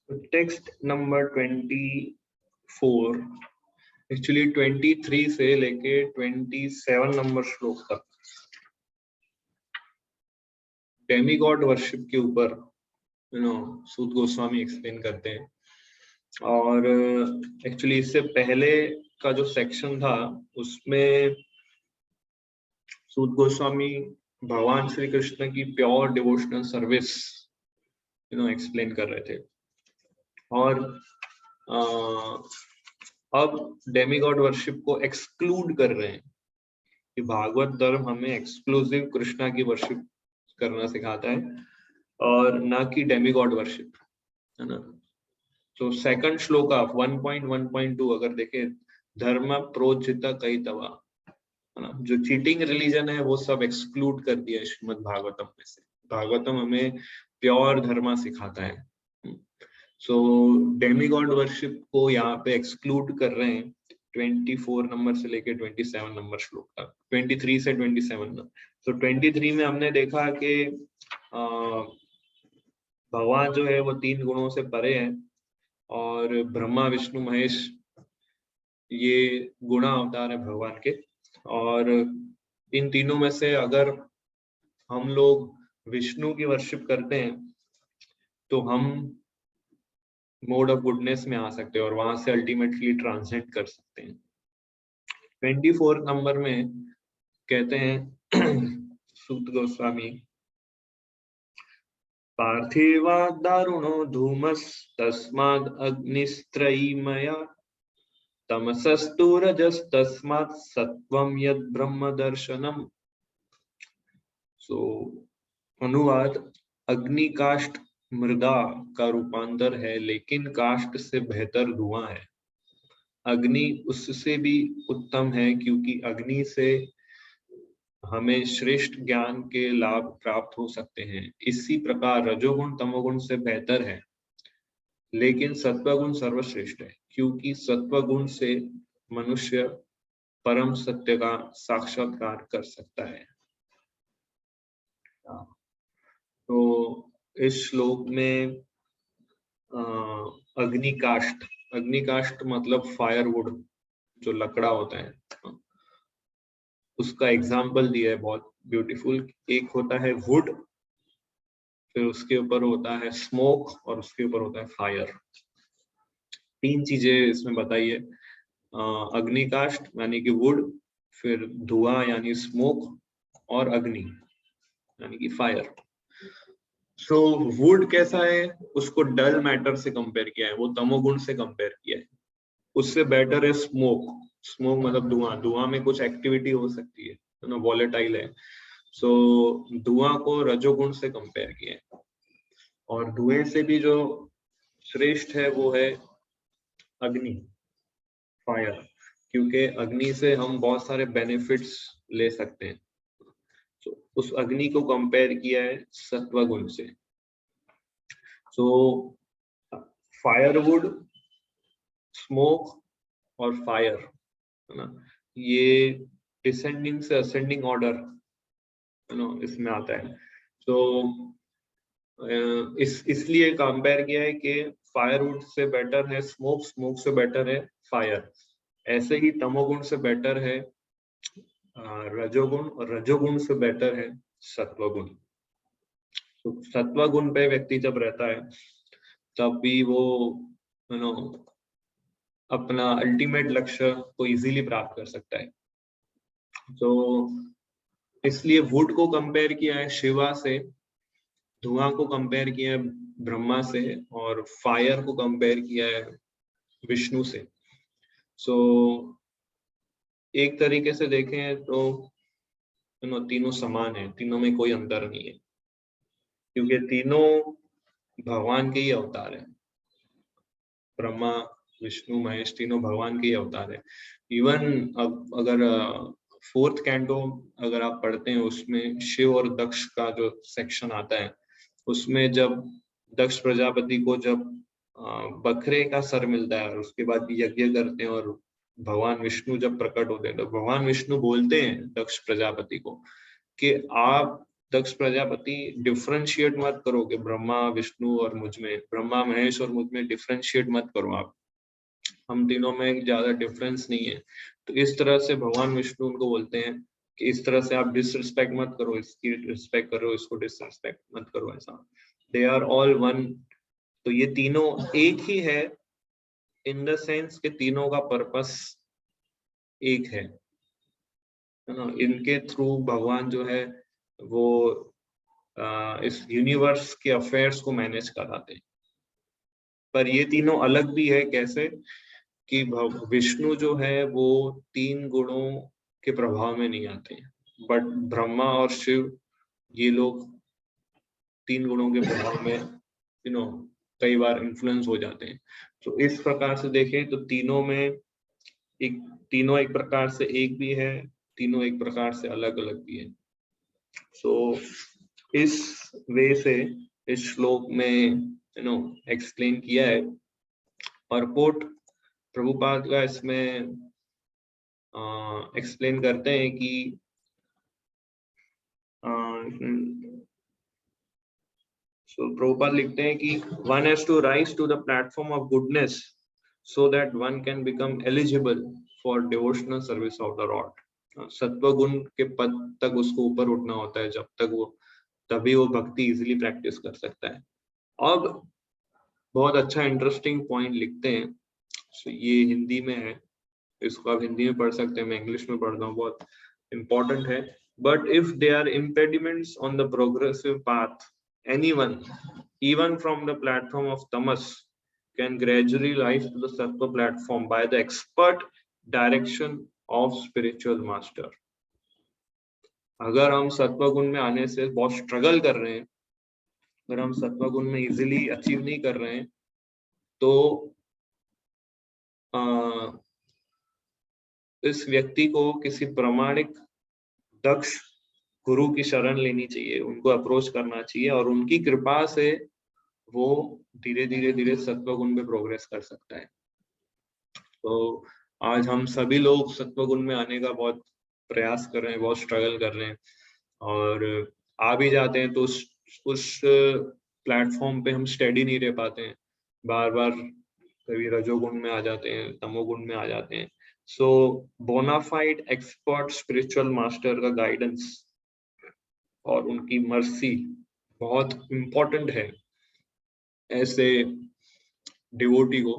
Text number 24, actually 23 से लेके 27 number श्लोक तक डेमीगॉड वर्शिप के ऊपर सूत गोस्वामी एक्सप्लेन करते हैं। और एक्चुअली इससे पहले का जो सेक्शन था उसमें सूत गोस्वामी भगवान श्री कृष्ण की प्योर डिवोशनल सर्विस एक्सप्लेन कर रहे थे। और अब डेमीगॉड वर्शिप को एक्सक्लूड कर रहे हैं कि भागवत धर्म हमें एक्सक्लूसिव कृष्णा की वर्शिप करना सिखाता है और ना कि डेमीगॉड वर्शिप, है ना। तो सेकंड श्लोक ऑफ 1.1.2 अगर देखें, धर्म प्रोजित कई तवा, है ना, जो चीटिंग रिलीजन है वो सब एक्सक्लूड कर दिया है श्रीमद् भागवतम में से। भागवतम हमें प्योर धर्म सिखाता है। सो डेमीगॉड वर्शिप को यहाँ पे एक्सक्लूड कर रहे हैं 24 नंबर से लेके 27 नंबर श्लोक तक, 23 से 27। तो 23 में हमने देखा कि भगवान जो है वो 3 गुणों से परे है और ब्रह्मा विष्णु महेश ये गुणा अवतार है भगवान के। और इन तीनों में से अगर हम लोग विष्णु की वर्शिप करते हैं तो हम मोड ऑफ गुडनेस में आ सकते हैं और वहां से अल्टीमेटली ट्रांसेंड कर सकते हैं। 24 नंबर में कहते हैं सूत गोस्वामी, पार्थिवा दारुणो धूमस तस्माद् अग्निस्त्रयीमया तमसस्तु रजस्तस्मात् सत्वं यद् ब्रह्म दर्शनम। सो अनुवाद, अग्नि काष्ठ मृदा का रूपांतर है लेकिन काष्ठ से बेहतर धुआं है। अग्नि उससे भी उत्तम है क्योंकि अग्नि से हमें श्रेष्ठ ज्ञान के लाभ प्राप्त हो सकते हैं। इसी प्रकार रजोगुण तमोगुण से बेहतर है लेकिन सत्वगुण सर्वश्रेष्ठ है क्योंकि सत्वगुण से मनुष्य परम सत्य का साक्षात्कार कर सकता है। तो इस श्लोक में अग्निकाष्ठ मतलब फायरवुड, जो लकड़ा होता है, उसका एग्जाम्पल दिया है बहुत ब्यूटीफुल। एक होता है वुड, फिर उसके ऊपर होता है स्मोक और उसके ऊपर होता है फायर। 3 चीजें इसमें बताई है, अग्निकाष्ठ यानी कि वुड, फिर धुआं यानी स्मोक, और अग्नि यानी कि फायर। सो वुड कैसा है, उसको डल मैटर से कंपेयर किया है, वो तमोगुण से कंपेयर किया है। उससे बेटर है स्मोक। स्मोक मतलब धुआं में कुछ एक्टिविटी हो सकती है ना, वॉलेटाइल है। सो धुआं को रजोगुण से कंपेयर किया है। और धुएं से भी जो श्रेष्ठ है वो है अग्नि, फायर, क्योंकि अग्नि से हम बहुत सारे बेनिफिट्स ले सकते हैं। तो उस अग्नि को कंपेयर किया है सत्वगुण से। सो फायरवुड, स्मोक और फायर, है ना, ये डिसेंडिंग से असेंडिंग ऑर्डर, है ना, इसमें आता है। तो इसलिए कंपेयर किया है कि फायरवुड से बेटर है स्मोक, स्मोक से बेटर है फायर। ऐसे ही तमोगुण से बेटर है रजोगुण, और रजोगुण से बेटर है सत्वगुण। तो सत्वगुण पे व्यक्ति जब रहता है तब भी वो अपना अल्टीमेट लक्ष्य को इजीली प्राप्त कर सकता है। तो इसलिए वुड को कंपेयर किया है शिवा से, धुआं को कंपेयर किया है ब्रह्मा से, और फायर को कंपेयर किया है विष्णु से। सो एक तरीके से देखें तो तीनों समान है, तीनों में कोई अंतर नहीं है, क्योंकि तीनों भगवान के ही अवतार है। ब्रह्मा विष्णु महेश तीनों भगवान के ही अवतार है। इवन अब अगर 4th कैंटो अगर आप पढ़ते हैं, उसमें शिव और दक्ष का जो सेक्शन आता है, उसमें जब दक्ष प्रजापति को जब बकरे का सर मिलता है और उसके बाद यज्ञ करते हैं और भगवान विष्णु जब प्रकट होते हैं, तो भगवान विष्णु बोलते हैं दक्ष प्रजापति को कि आप दक्ष प्रजापति डिफरेंशिएट मत करो कि ब्रह्मा विष्णु और मुझ में, ब्रह्मा महेश और मुझ में डिफरेंशिएट मत करो आप, हम तीनों में ज्यादा डिफरेंस नहीं है। तो इस तरह से भगवान विष्णु उनको बोलते हैं कि इस तरह से आप डिसरिस्पेक्ट मत करो, इसकी रिस्पेक्ट करो, इसको डिसरिस्पेक्ट मत करो, ऐसा। They are all one. तो ये तीनों एक ही है इन द सेंस कि तीनों का पर्पस एक है ना। इनके थ्रू भगवान जो है वो इस यूनिवर्स के अफेयर्स को मैनेज कराते हैं। पर ये तीनों अलग भी है, कैसे कि विष्णु जो है वो 3 गुणों के प्रभाव में नहीं आते हैं, बट ब्रह्मा और शिव ये लोग 3 गुणों के प्रभाव में कई बार इन्फ्लुएंस हो जाते हैं। तो इस प्रकार से देखें तो तीनों एक प्रकार से एक भी है, तीनों एक प्रकार से अलग अलग भी है। सो इस वे से इस श्लोक में एक्सप्लेन किया है। परपोर्ट प्रभुपाद का इसमें एक्सप्लेन करते हैं कि प्रभुपाद लिखते हैं कि one has to rise to the platform of goodness so that one can become eligible for devotional service of the Lord. सत्व गुण के पद तक उसको ऊपर उठना होता है, जब तक वो, तभी वो भक्ति इजीली प्रैक्टिस कर सकता है। अब बहुत अच्छा इंटरेस्टिंग पॉइंट लिखते हैं, ये हिंदी में है, इसको आप हिंदी में पढ़ सकते हैं, मैं इंग्लिश में पढ़ता हूँ, बहुत इंपॉर्टेंट है। But if there are impediments on the progressive path, anyone, even from the platform of tamas, can gradually rise to the sattva platform by the expert direction of spiritual master. अगर हम सत्व गुण में आने से बहुत struggle कर रहे हैं, अगर हम सत्व गुण में इजीली अचीव नहीं कर रहे हैं, तो इस व्यक्ति को किसी प्रामाणिक दक्ष गुरु की शरण लेनी चाहिए, उनको अप्रोच करना चाहिए, और उनकी कृपा से वो धीरे धीरे सत्व गुण में प्रोग्रेस कर सकता है। तो आज हम सभी लोग सत्व गुण में आने का बहुत प्रयास कर रहे हैं, बहुत स्ट्रगल कर रहे हैं, और आ भी जाते हैं तो उस प्लेटफॉर्म पे हम स्टेडी नहीं रह पाते हैं, बार बार कभी रजोगुण में आ जाते हैं, तमोगुण में आ जाते हैं। सो बोनाफाइड एक्सपर्ट स्पिरिचुअल मास्टर का गाइडेंस और उनकी मर्सी बहुत इम्पोर्टेंट है ऐसे डिवोटी को,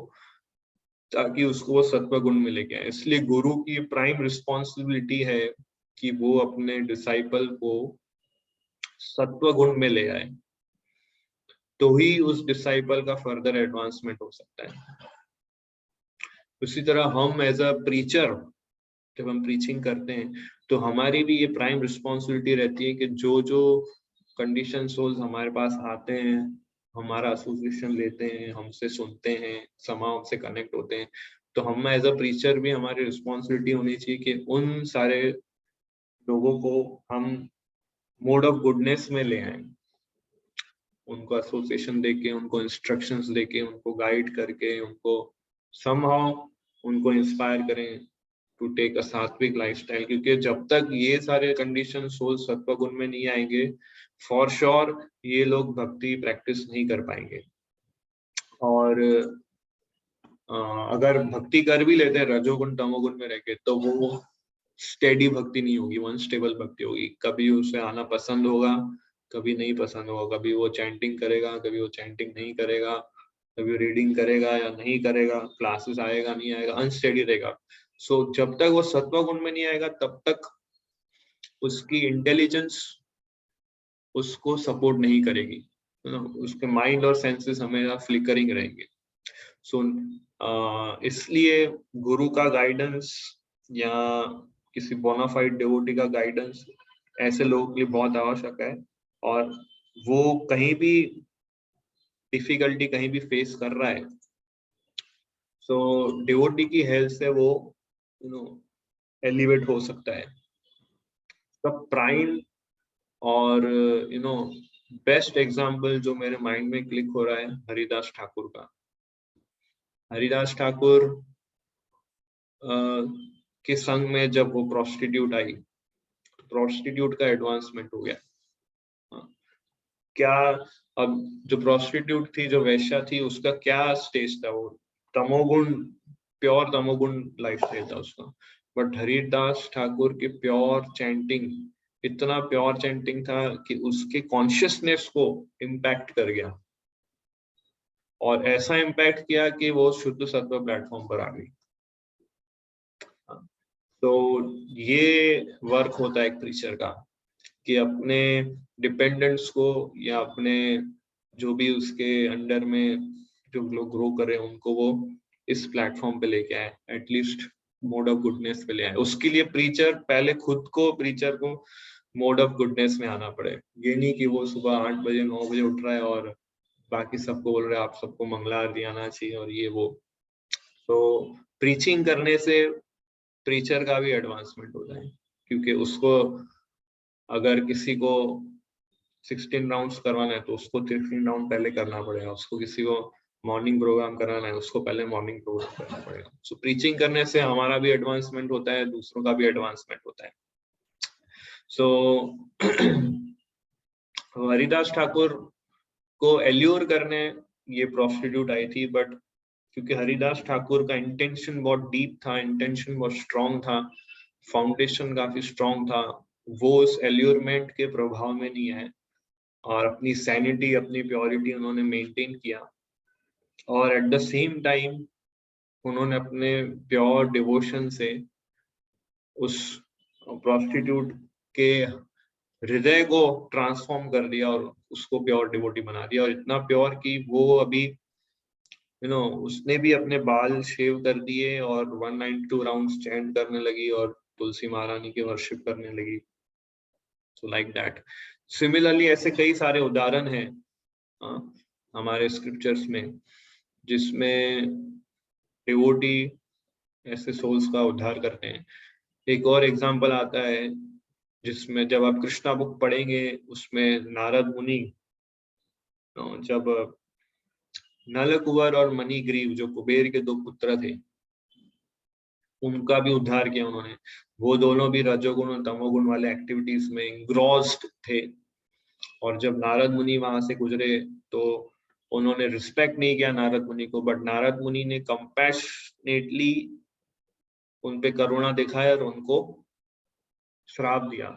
ताकि उसको वो सत्व गुण में लेके आए। इसलिए गुरु की प्राइम रिस्पॉन्सिबिलिटी है कि वो अपने डिसाइपल को सत्व गुण में ले आए, तो ही उस डिसाइपल का फर्दर एडवांसमेंट हो सकता है। उसी तरह हम एज अ प्रीचर, जब हम प्रीचिंग करते हैं, तो हमारी भी ये प्राइम रिस्पॉन्सिबिलिटी रहती है कि जो जो कंडीशन सोल्स हमारे पास आते हैं, हमारा एसोसिएशन लेते हैं, हमसे सुनते हैं, समाज से कनेक्ट होते हैं, तो हम एज अ प्रीचर भी हमारी रिस्पॉन्सिबिलिटी होनी चाहिए कि उन सारे लोगों को हम मोड ऑफ गुडनेस में ले आए, उनको एसोसिएशन देके, उनको इंस्ट्रक्शंस देके, उनको गाइड करके, उनको समहाउ उनको इंस्पायर करें टू टेक अ सात्विक लाइफस्टाइल। क्योंकि जब तक ये सारे कंडीशन सोल सत्व गुण में नहीं आएंगे, फॉर श्योर ये लोग भक्ति प्रैक्टिस नहीं कर पाएंगे। और अगर भक्ति कर भी लेते हैं रजोगुण तमोगुण में रहकर, तो वो स्टेडी भक्ति नहीं होगी, वन स्टेबल भक्ति होगी। कभी उसे आना पसंद होगा, कभी नहीं पसंद होगा, कभी वो चैंटिंग करेगा, कभी वो चैंटिंग नहीं करेगा, कभी रीडिंग करेगा या नहीं करेगा, क्लासेस आएगा नहीं आएगा, अनस्टेडी रहेगा। सो जब तक वो सत्व गुण में नहीं आएगा, तब तक उसकी इंटेलिजेंस उसको सपोर्ट नहीं करेगी, उसके माइंड और सेंसेस हमेशा फ्लिकरिंग रहेंगे। सो इसलिए गुरु का गाइडेंस या किसी बोनाफाइड डिवोटी का गाइडेंस ऐसे लोगों के लिए बहुत आवश्यक है। और वो कहीं भी डिफिकल्टी कहीं भी फेस कर रहा है, सो डिवोटी की हेल्प से वो एलिवेट हो सकता है। तो प्राइम और बेस्ट एग्जाम्पल जो मेरे माइंड में क्लिक हो रहा है हरिदास ठाकुर का। हरिदास ठाकुर के संग में जब वो प्रोस्टिट्यूट आई, प्रोस्टिट्यूट का एडवांसमेंट हो गया। क्या, अब जो प्रोस्टिट्यूट थी, जो वेश्या थी, उसका क्या स्टेज था, वो तमोगुण, प्योर तमोगुण लाइफ स्टाइल था उसका। बट हरिदास ठाकुर की प्योर चैंटिंग, इतना प्योर चैंटिंग था कि उसके कॉन्शियसनेस को इम्पैक्ट कर गया, और ऐसा इम्पैक्ट किया कि वो शुद्ध सत्व प्लेटफॉर्म पर आ गई। तो ये वर्क होता है एक प्रीचर का, कि अपने डिपेंडेंट्स को या अपने जो भी उसके अंडर में जो लोग ग्रो कर रहे हैं उनको वो इस प्लेटफॉर्म पे लेके आए, एटलीस्ट मोड ऑफ गुडनेस पे ले आए। उसके लिए प्रीचर पहले खुद को, प्रीचर को मोड ऑफ गुडनेस में आना पड़े। ये नहीं कि वो सुबह 8 बजे 9 बजे उठ रहा है और बाकी सबको बोल रहे हैं आप सबको मंगला आरती आना चाहिए और ये वो। तो प्रीचिंग करने से प्रीचर का भी एडवांसमेंट होता है, क्योंकि उसको अगर किसी को 16 राउंड्स करवाना है तो उसको 16 राउंड पहले करना पड़ेगा, उसको किसी को मॉर्निंग प्रोग्राम कराना है उसको पहले मॉर्निंग प्रोग्राम करना पड़ेगा। सो प्रीचिंग करने से हमारा भी एडवांसमेंट होता है, दूसरों का भी एडवांसमेंट होता है। सो हरिदास ठाकुर को एल्योर करने ये प्रोस्टिट्यूट आई थी, बट क्योंकि हरिदास ठाकुर का इंटेंशन बहुत डीप था, इंटेंशन बहुत स्ट्रांग था, फाउंडेशन काफी स्ट्रांग था, वो उस एल्योरमेंट के प्रभाव में नहीं आए और अपनी सैनिटी, अपनी प्योरिटी उन्होंने मेंटेन किया। और एट द सेम टाइम उन्होंने अपने प्योर डिवोशन से उस प्रोस्टिट्यूट के हृदय को ट्रांसफॉर्म कर दिया और उसको प्योर डिवोटी बना दिया, और इतना प्योर कि वो अभी उसने भी अपने बाल शेव कर दिए और 192 राउंड्स चैंट करने लगी और तुलसी महारानी की वर्शिप करने लगी। So like that. सिमिलरली ऐसे कई सारे उदाहरण हैं हमारे स्क्रिप्चर्स में, जिसमें डिवोटी ऐसे सोल्स का उद्धार करते हैं। एक और एग्जांपल आता है जिसमें जब आप कृष्णा बुक पढ़ेंगे, उसमें नारद मुनि जब नलकुबर और मणिग्रीव जो कुबेर के 2 पुत्र थे, उनका भी उद्धार किया उन्होंने। वो दोनों भी रजोगुण और तमोगुण वाले एक्टिविटीज में इंग्रॉस्ड थे, और जब नारद मुनि वहां से गुजरे तो उन्होंने रिस्पेक्ट नहीं किया नारद मुनि को, बट नारद मुनि ने कंपैशनेटली उन पे करुणा दिखाया और उनको श्राप दिया।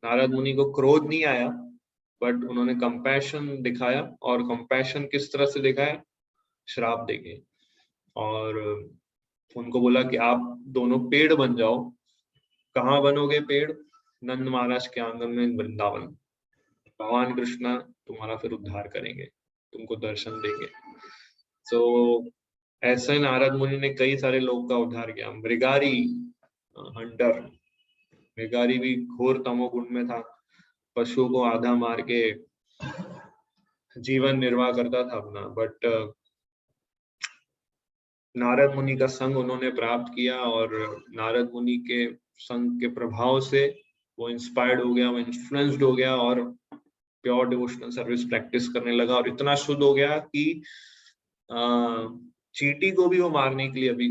नारद मुनि को क्रोध नहीं आया, बट उन्होंने कंपैशन दिखाया, और कंपैशन किस तरह से दिखाया, श्राप देके। और उनको बोला कि आप दोनों पेड़ बन जाओ। कहाँ बनोगे पेड़? नंद महाराज के आंगन में वृंदावन। भगवान कृष्णा तुम्हारा फिर उद्धार करेंगे, तुमको दर्शन देंगे। तो ऐसे नारद मुनि ने कई सारे लोग का उद्धार किया। मृगारी हंटर, मृगारी भी घोर तमोगुण में था, पशुओं को आधा मार के जीवन निर्वाह करता था अपना, बट नारद मुनि का संग उन्होंने प्राप्त किया, और नारद मुनि के संग के प्रभाव से वो इंस्पायर्ड हो गया, वो इन्फ्लुएंस्ड हो गया और प्योर डिवोशनल सर्विस प्रैक्टिस करने लगा, और इतना शुद्ध हो गया कि चींटी को भी वो मारने के लिए अभी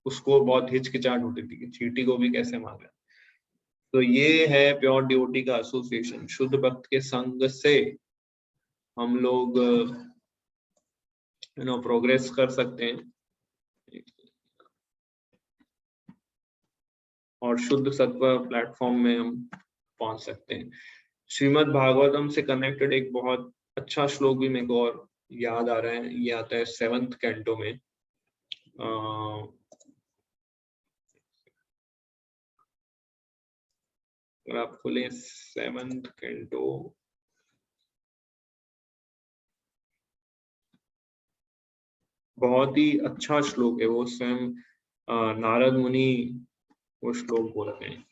उसको बहुत हिचकिचाहट होती थी कि चींटी को भी कैसे मारे। तो ये है प्योर डिवोटी का एसोसिएशन। शुद्ध भक्त के संग से हम लोग प्रोग्रेस कर सकते हैं और शुद्ध सत्व प्लेटफॉर्म में हम पहुंच सकते हैं। श्रीमद् भागवतम से कनेक्टेड एक बहुत अच्छा श्लोक भी मेरे को और याद आ रहा है, ये आता है 7th कैंटो में। अगर आप खोलें 7th कैंटो, बहुत ही अच्छा श्लोक है वो। स्वयं नारद मुनि वो श्लोक बोलते हैं।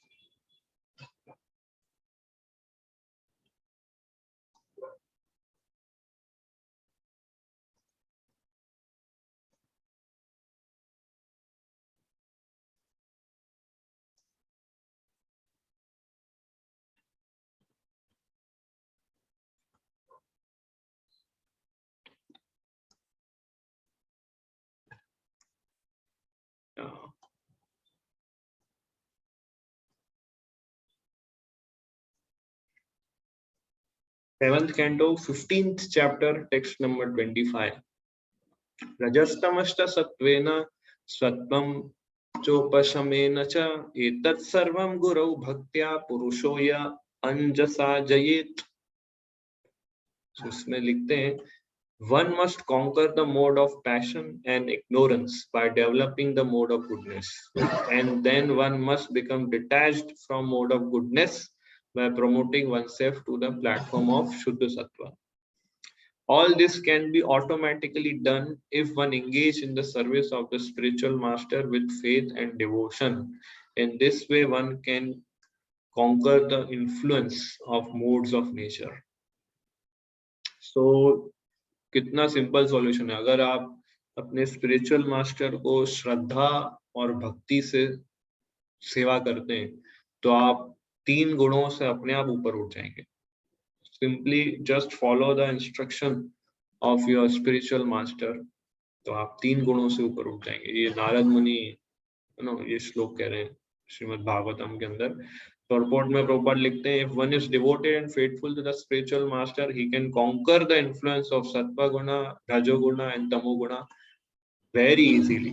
7th canto 15th chapter text number 25. रजस्तमश्च सत्त्वेन सत्त्वं चोपशमेन च एतत् सर्वं गुरौ भक्त्या पुरुषो य अंजसा जयेत्। उसमें लिखते हैं one must conquer the mode of passion and ignorance by developing the mode of goodness, and then one must become detached from mode of goodness by promoting oneself to the platform of Shuddha Sattva. All this can be automatically done if one engage in the service of the spiritual master with faith and devotion. In this way one can conquer the influence of modes of nature. So कितना simple solution है। अगर आप अपने spiritual master को श्रद्धा और भक्ति से सेवा करते हैं तो आप 3 गुणों से अपने आप ऊपर उठ जाएंगे। Simply just follow the instruction of your spiritual master, तो आप 3 गुणों से ऊपर उठ जाएंगे। ये नारद मुनि ये श्लोक कह रहे हैं श्रीमद् भागवतम के अंदर। Purport में प्रभुपाद लिखते हैं, if one is devoted and faithful to the spiritual master, he can conquer the influence of sattva guna, rajo guna and tamo guna very easily.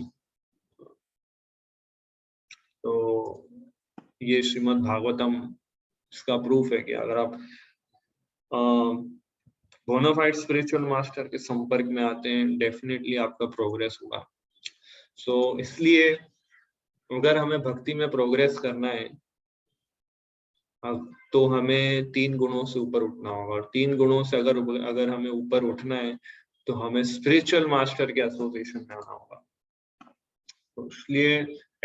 तो ये श्रीमद् भागवतम इसका प्रूफ है कि अगर आप बोनाफाइड स्पिरिचुअल मास्टर के संपर्क में आते हैं, डेफिनेटली आपका प्रोग्रेस होगा। सो इसलिए अगर हमें भक्ति में प्रोग्रेस करना है तो हमें 3 गुणों से ऊपर उठना होगा, और 3 गुणों से अगर हमें ऊपर उठना है तो हमें स्पिरिचुअल मास्टर के एसोसिएशन में आना होगा। तो इसलिए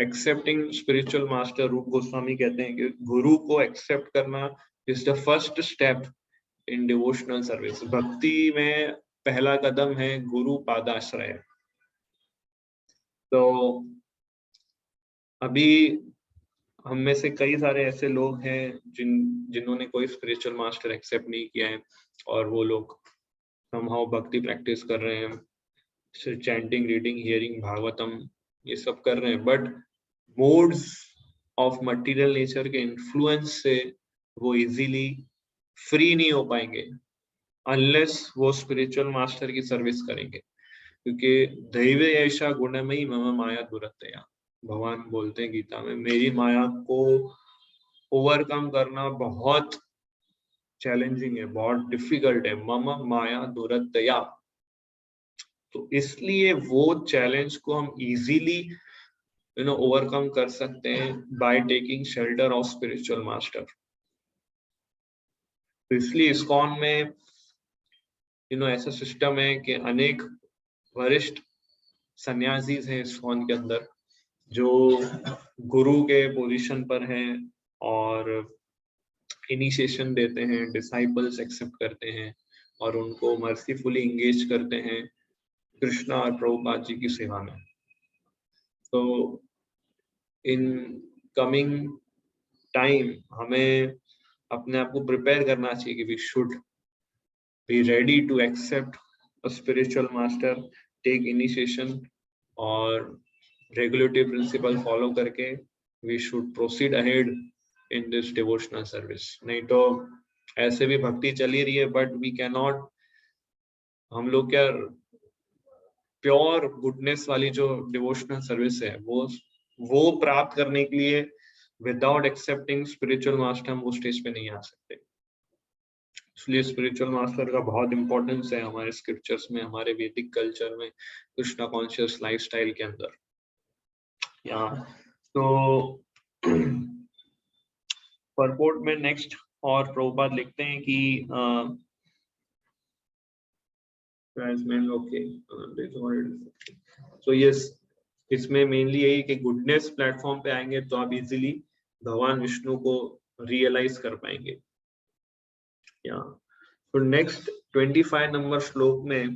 एक्सेप्टिंग स्पिरिचुअल मास्टर, रूप गोस्वामी कहते हैं कि गुरु को एक्सेप्ट करना is the first step in devotional service. भक्ति में पहला कदम है गुरु पादाश्रय। तो अभी हम में से कई सारे ऐसे लोग हैं जिन्होंने कोई स्पिरिचुअल मास्टर एक्सेप्ट नहीं किया है, और वो लोग समहाउ भक्ति प्रैक्टिस कर रहे हैं, चैंटिंग, रीडिंग, हियरिंग भागवतम, ये सब कर रहे हैं, but modes of material nature के इन्फ्लुएंस से वो इजीली फ्री नहीं हो पाएंगे अनलेस वो स्पिरिचुअल मास्टर की सर्विस करेंगे। क्योंकि दैवे ऐसा गुणमयी मम माया दुरतया, भगवान बोलते हैं गीता में, मेरी माया को ओवरकम करना बहुत चैलेंजिंग है, बहुत डिफिकल्ट है, मम माया दुरतया। तो इसलिए वो चैलेंज को हम इजीली ओवरकम कर सकते हैं by taking shelter of spiritual master. तो इसलिए इस्कॉन में ऐसा सिस्टम है कि अनेक वरिष्ठ सन्यासी हैं इस्कॉन के अंदर जो गुरु के पोजीशन पर हैं और इनिशिएशन देते हैं, डिसाइपल्स एक्सेप्ट करते हैं और उनको मर्सीफुली इंगेज करते हैं कृष्णा और प्रभुपाद जी की सेवा में। तो इन कमिंग टाइम हमें अपने आप को प्रिपेयर करना चाहिए कि we should be ready to accept a spiritual master, take initiation और रेगुलेटरी प्रिंसिपल फॉलो करके we should proceed ahead in this devotional service. नहीं तो ऐसे भी भक्ति चली रही है बट वी कैन नॉट, हम लोग क्या प्योर गुडनेस वाली जो डिवोशनल सर्विस है वो प्राप्त करने के लिए विदाउट एक्सेप्टिंग स्पिरिचुअल मास्टर हम वो स्टेज पे नहीं आ सकते। इसलिए स्पिरिचुअल मास्टर का बहुत इंपॉर्टेंस है हमारे स्क्रिप्चर्स में, हमारे वैदिक कल्चर में, कृष्णा कॉन्शियस लाइफस्टाइल के अंदर। तो परपोर्ट में नेक्स्ट और प्रभुपाद लिखते हैं कि इसमें मेनली यही कि गुडनेस प्लेटफॉर्म पे आएंगे तो आप इजीली भगवान विष्णु को रियलाइज कर पाएंगे। तो नेक्स्ट 25 नंबर श्लोक में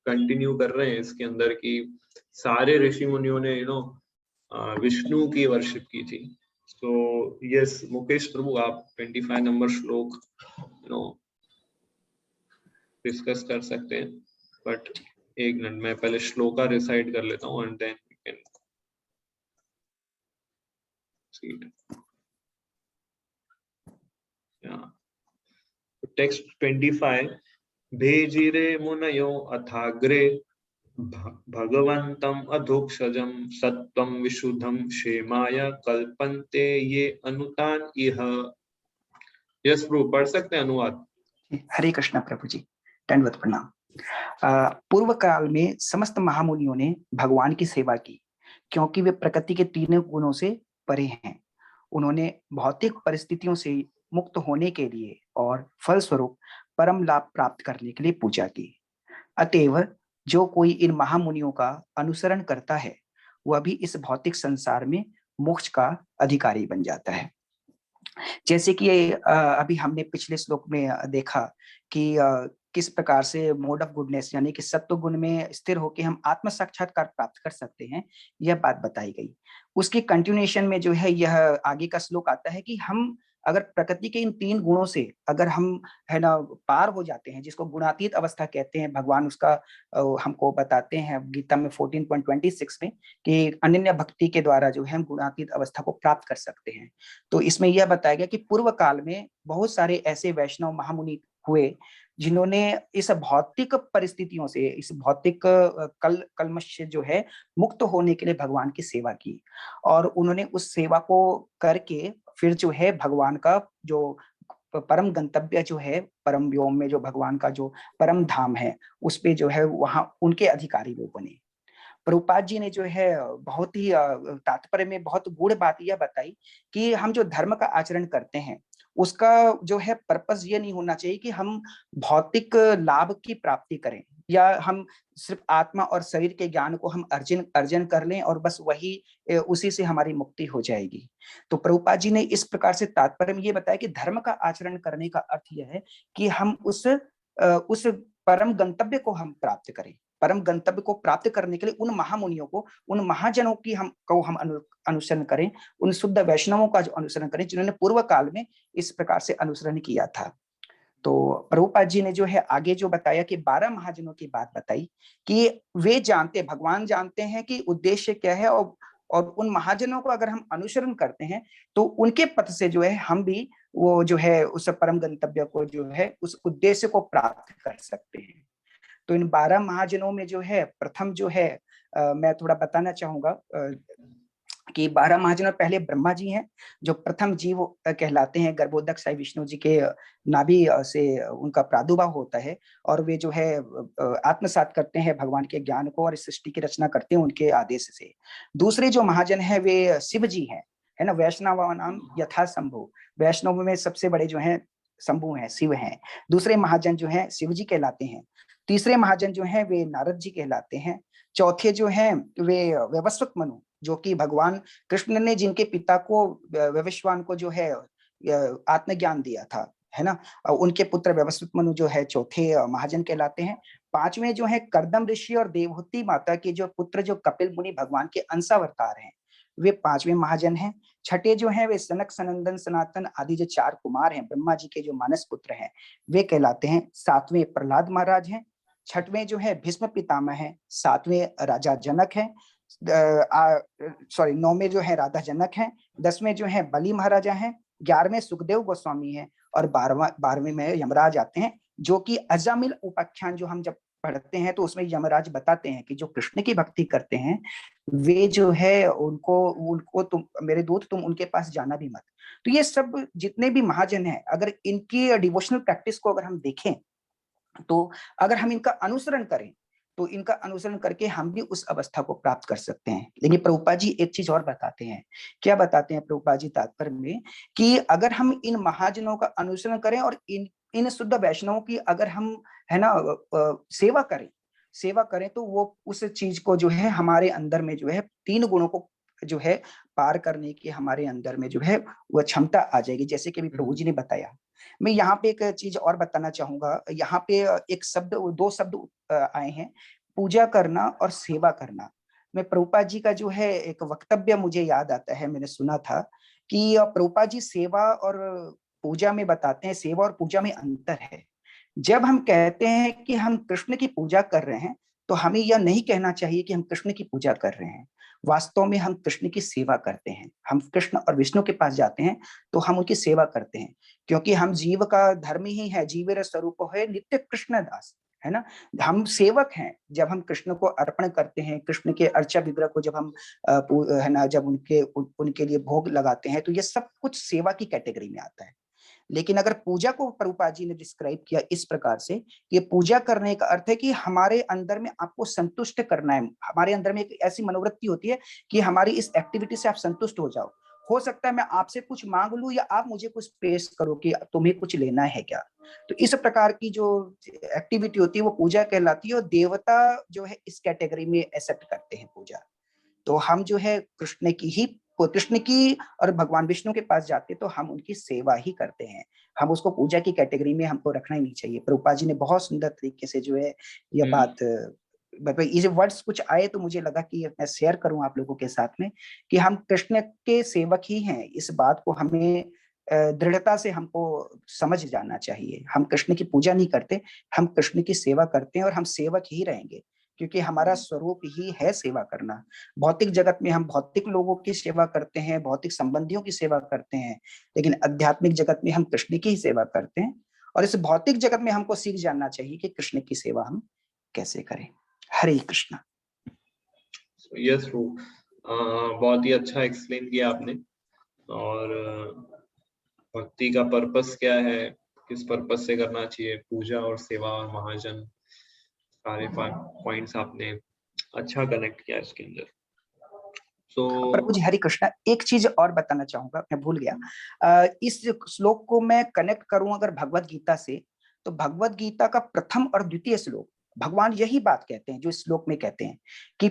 कंटिन्यू कर रहे हैं इसके अंदर कि सारे ऋषि मुनियों ने विष्णु की वर्शिप की थी। तो यस मुकेश प्रभु, आप 25 नंबर श्लोक डिस्कस कर सकते हैं, बट एक मिनट मैं पहले श्लोका रिसाइड कर लेता हूँ and then we can see it. Text 25, भेजिरे मुनयो अथाग्रे भगवंतम अधोक्षजम सत्वम विशुद्धम क्षेमाय कल्पन्ते ये अनुतान इह। यस प्रभु, पढ़ सकते हैं अनुवाद? हरे कृष्णा प्रभु जी, दंडवत प्रणाम। पूर्व काल में समस्त महामुनियों ने भगवान की सेवा की, क्योंकि वे प्रकृति के तीनों गुणों से परे हैं। उन्होंने भौतिक परिस्थितियों से मुक्त होने के लिए और फलस्वरूप परम लाभ प्राप्त करने के लिए पूजा की। अतएव जो कोई इन महामुनियों का अनुसरण करता है, वह भी इस भौतिक संसार में मोक्ष का अधिकारी बन जाता है। जैसे कि अभी हमने पिछले श्लोक में देखा कि किस प्रकार से मोड ऑफ गुडनेस यानी कि सत्व गुण में स्थिर होकर हम आत्म साक्षात्कार प्राप्त कर सकते हैं, यह बात बताई गई। उसके कंटिन्यूएशन में जो है यह आगे का श्लोक आता है कि हम अगर प्रकृति के इन तीन गुणों से अगर हम है ना पार हो जाते हैं, जिसको गुणातीत अवस्था कहते हैं, भगवान उसका हमको बताते हैं गीता में 14.26 में कि अनन्य भक्ति के द्वारा जो है हम गुणातीत अवस्था को प्राप्त कर सकते हैं। तो इसमें यह बताया गया कि पूर्व काल में बहुत सारे ऐसे वैष्णव महामुनि हुए जिन्होंने इस भौतिक परिस्थितियों से, इस भौतिक कलमश से जो है मुक्त होने के लिए भगवान की सेवा की, और उन्होंने उस सेवा को करके फिर जो है भगवान का जो परम गंतव्य जो है, परम व्योम में जो भगवान का जो परम धाम है, उस पे जो है वहां उनके अधिकारी वो बने। प्रभुपाद जी ने जो है बहुत ही तात्पर्य में बहुत गूढ़ बात यह बताई कि हम जो धर्म का आचरण करते हैं उसका जो है पर्पस ये नहीं होना चाहिए कि हम भौतिक लाभ की प्राप्ति करें या हम सिर्फ आत्मा और शरीर के ज्ञान को हम अर्जन कर लें और बस वही उसी से हमारी मुक्ति हो जाएगी। तो प्रभुपाद जी ने इस प्रकार से तात्पर्य में ये बताया कि धर्म का आचरण करने का अर्थ यह है कि हम उस परम गंतव्य को हम प्राप्त करें। परम गंतव्य को प्राप्त करने के लिए उन महामुनियों को, उन महाजनों की हम अनुसरण करें, उन शुद्ध वैष्णवों का जो अनुसरण करें जिन्होंने पूर्व काल में इस प्रकार से अनुसरण किया था। तो प्रभुपाद जी ने जो है आगे जो बताया कि 12 महाजनों की बात बताई कि वे जानते, भगवान जानते हैं कि उद्देश्य क्या है, और उन महाजनों को अगर हम अनुसरण करते हैं तो उनके पथ से जो है हम भी वो जो है उस परम गंतव्य को जो है उस उद्देश्य को प्राप्त कर सकते हैं। तो इन 12 महाजनों में जो है प्रथम जो है मैं थोड़ा बताना चाहूंगा कि 12 महाजनों पहले ब्रह्मा जी हैं, जो प्रथम जीव कहलाते हैं। गर्भोदक साई विष्णु जी के नाभि से उनका प्रादुर्भाव होता है और वे जो है आत्मसात करते हैं भगवान के ज्ञान को और इस सृष्टि की रचना करते हैं उनके आदेश से। दूसरे जो महाजन है वे शिव जी हैं, है ना। वैष्णव नाम यथा शंभु, वैष्णव में सबसे बड़े जो है शंभु हैं, शिव हैं। दूसरे महाजन जो है शिव जी कहलाते हैं। तीसरे महाजन जो है वे नारद जी कहलाते हैं। चौथे जो हैं वे वैवस्वत मनु, जो कि भगवान कृष्ण ने जिनके पिता को वैवस्वान को जो है आत्मज्ञान दिया था, है ना, उनके पुत्र वैवस्वत मनु जो है चौथे महाजन कहलाते हैं। पांचवें जो है कर्दम ऋषि और देवहूति माता के जो पुत्र जो कपिल मुनि भगवान के अंशावतार हैं, वे पांचवें महाजन हैं। छठे जो हैं वे सनक सनंदन सनातन आदि जो 4 कुमार हैं, ब्रह्मा जी के जो मानस पुत्र हैं, वे कहलाते हैं। सातवें प्रहलाद महाराज हैं। छठवें जो है भीष्म पितामह है। सातवें राजा जनक है, सॉरी 9वें जो है राधा जनक है। 10वें जो है बलि महाराजा हैं। 11वें सुखदेव गोस्वामी हैं और 12वें में यमराज आते हैं, जो कि अजामिल उपाख्यान जो हम जब पढ़ते हैं तो उसमें यमराज बताते हैं कि जो कृष्ण की भक्ति करते हैं वे जो है उनको तुम मेरे दूत तुम उनके पास जाना भी मत। तो ये सब जितने भी महाजन हैं, अगर इनकी डिवोशनल प्रैक्टिस को अगर हम देखें तो अगर हम इनका अनुसरण करें तो इनका अनुसरण करके हम भी उस अवस्था को प्राप्त कर सकते हैं। लेकिन प्रभुपाद जी एक चीज और बताते हैं। क्या बताते हैं प्रभुपाद जी तात्पर्य में कि अगर हम इन महाजनों का अनुसरण करें और इन शुद्ध वैष्णवों की अगर हम है ना सेवा करें तो वो उस चीज को जो है हमारे अंदर में जो है 3 गुणों को जो है पार करने की हमारे अंदर में जो है वह क्षमता आ जाएगी, जैसे कि प्रभु जी ने बताया। मैं यहाँ पे एक चीज और बताना चाहूंगा। यहाँ पे एक शब्द, 2 शब्द आए हैं, पूजा करना और सेवा करना। मैं प्रभुपाद जी का जो है एक वक्तव्य मुझे याद आता है, मैंने सुना था कि प्रभुपाद जी सेवा और पूजा में बताते हैं, सेवा और पूजा में अंतर है। जब हम कहते हैं कि हम कृष्ण की पूजा कर रहे हैं तो हमें यह नहीं कहना चाहिए कि हम कृष्ण की पूजा कर रहे हैं। वास्तव में हम कृष्ण की सेवा करते हैं। हम कृष्ण और विष्णु के पास जाते हैं तो हम उनकी सेवा करते हैं, क्योंकि हम जीव का धर्म ही है, जीवेर स्वरूप है नित्य कृष्ण दास, है ना। हम सेवक हैं। जब हम कृष्ण को अर्पण करते हैं, कृष्ण के अर्चा विग्रह को जब हम है ना, जब उनके लिए भोग लगाते हैं, तो ये सब कुछ सेवा की कैटेगरी में आता है। लेकिन अगर पूजा को प्रभुपाद जी ने डिस्क्राइब किया इस प्रकार से, कि पूजा करने का अर्थ है कि हमारे अंदर में आपको संतुष्ट करना है। हमारे अंदर में एक ऐसी मनोवृत्ति होती है कि हमारी इस एक्टिविटी से आप संतुष्ट हो जाओ। हो सकता है मैं आपसे कुछ मांग लूं या आप मुझे कुछ पेश करो कि तुम्हें कुछ लेना है क्या। तो इस प्रकार की जो एक्टिविटी होती है वो पूजा कहलाती है, और देवता जो है इस कैटेगरी में एक्सेप्ट करते हैं पूजा। तो हम जो है कृष्ण की और भगवान विष्णु के पास जाते तो हम उनकी सेवा ही करते हैं। हम उसको पूजा की कैटेगरी में हमको रखना ही नहीं चाहिए। प्रभुपाद जी ने बहुत सुंदर तरीके से जो है यह बात, ये वर्ड्स कुछ आए तो मुझे लगा कि मैं शेयर करूं आप लोगों के साथ में, कि हम कृष्ण के सेवक ही हैं। इस बात को हमें दृढ़ता से हमको समझ जाना चाहिए। हम कृष्ण की पूजा नहीं करते, हम कृष्ण की सेवा करते हैं, और हम सेवक ही रहेंगे, क्योंकि हमारा स्वरूप ही है सेवा करना। भौतिक जगत में हम भौतिक लोगों की सेवा करते हैं, भौतिक संबंधियों की सेवा करते हैं, लेकिन आध्यात्मिक जगत में हम कृष्ण की ही सेवा करते हैं। और इस भौतिक जगत में हमको सीख जानना चाहिए कि कृष्ण की सेवा हम कैसे करें। हरे कृष्ण। यस ट्रू, बहुत ही अच्छा एक्सप्लेन किया आपने। और भक्ति का पर्पस क्या है, किस पर्पस से करना चाहिए, पूजा और सेवा और महाजन, सारे पॉइंट्स आपने अच्छा कनेक्ट किया इसके अंदर। प्रभु जी हरे कृष्णा, एक चीज और बताना चाहूंगा, मैं भूल गया। इस श्लोक को मैं कनेक्ट करूं अगर भगवत गीता से, तो भगवत गीता का प्रथम और द्वितीय श्लोक भगवान यही बात कहते हैं जो इस श्लोक में कहते हैं कि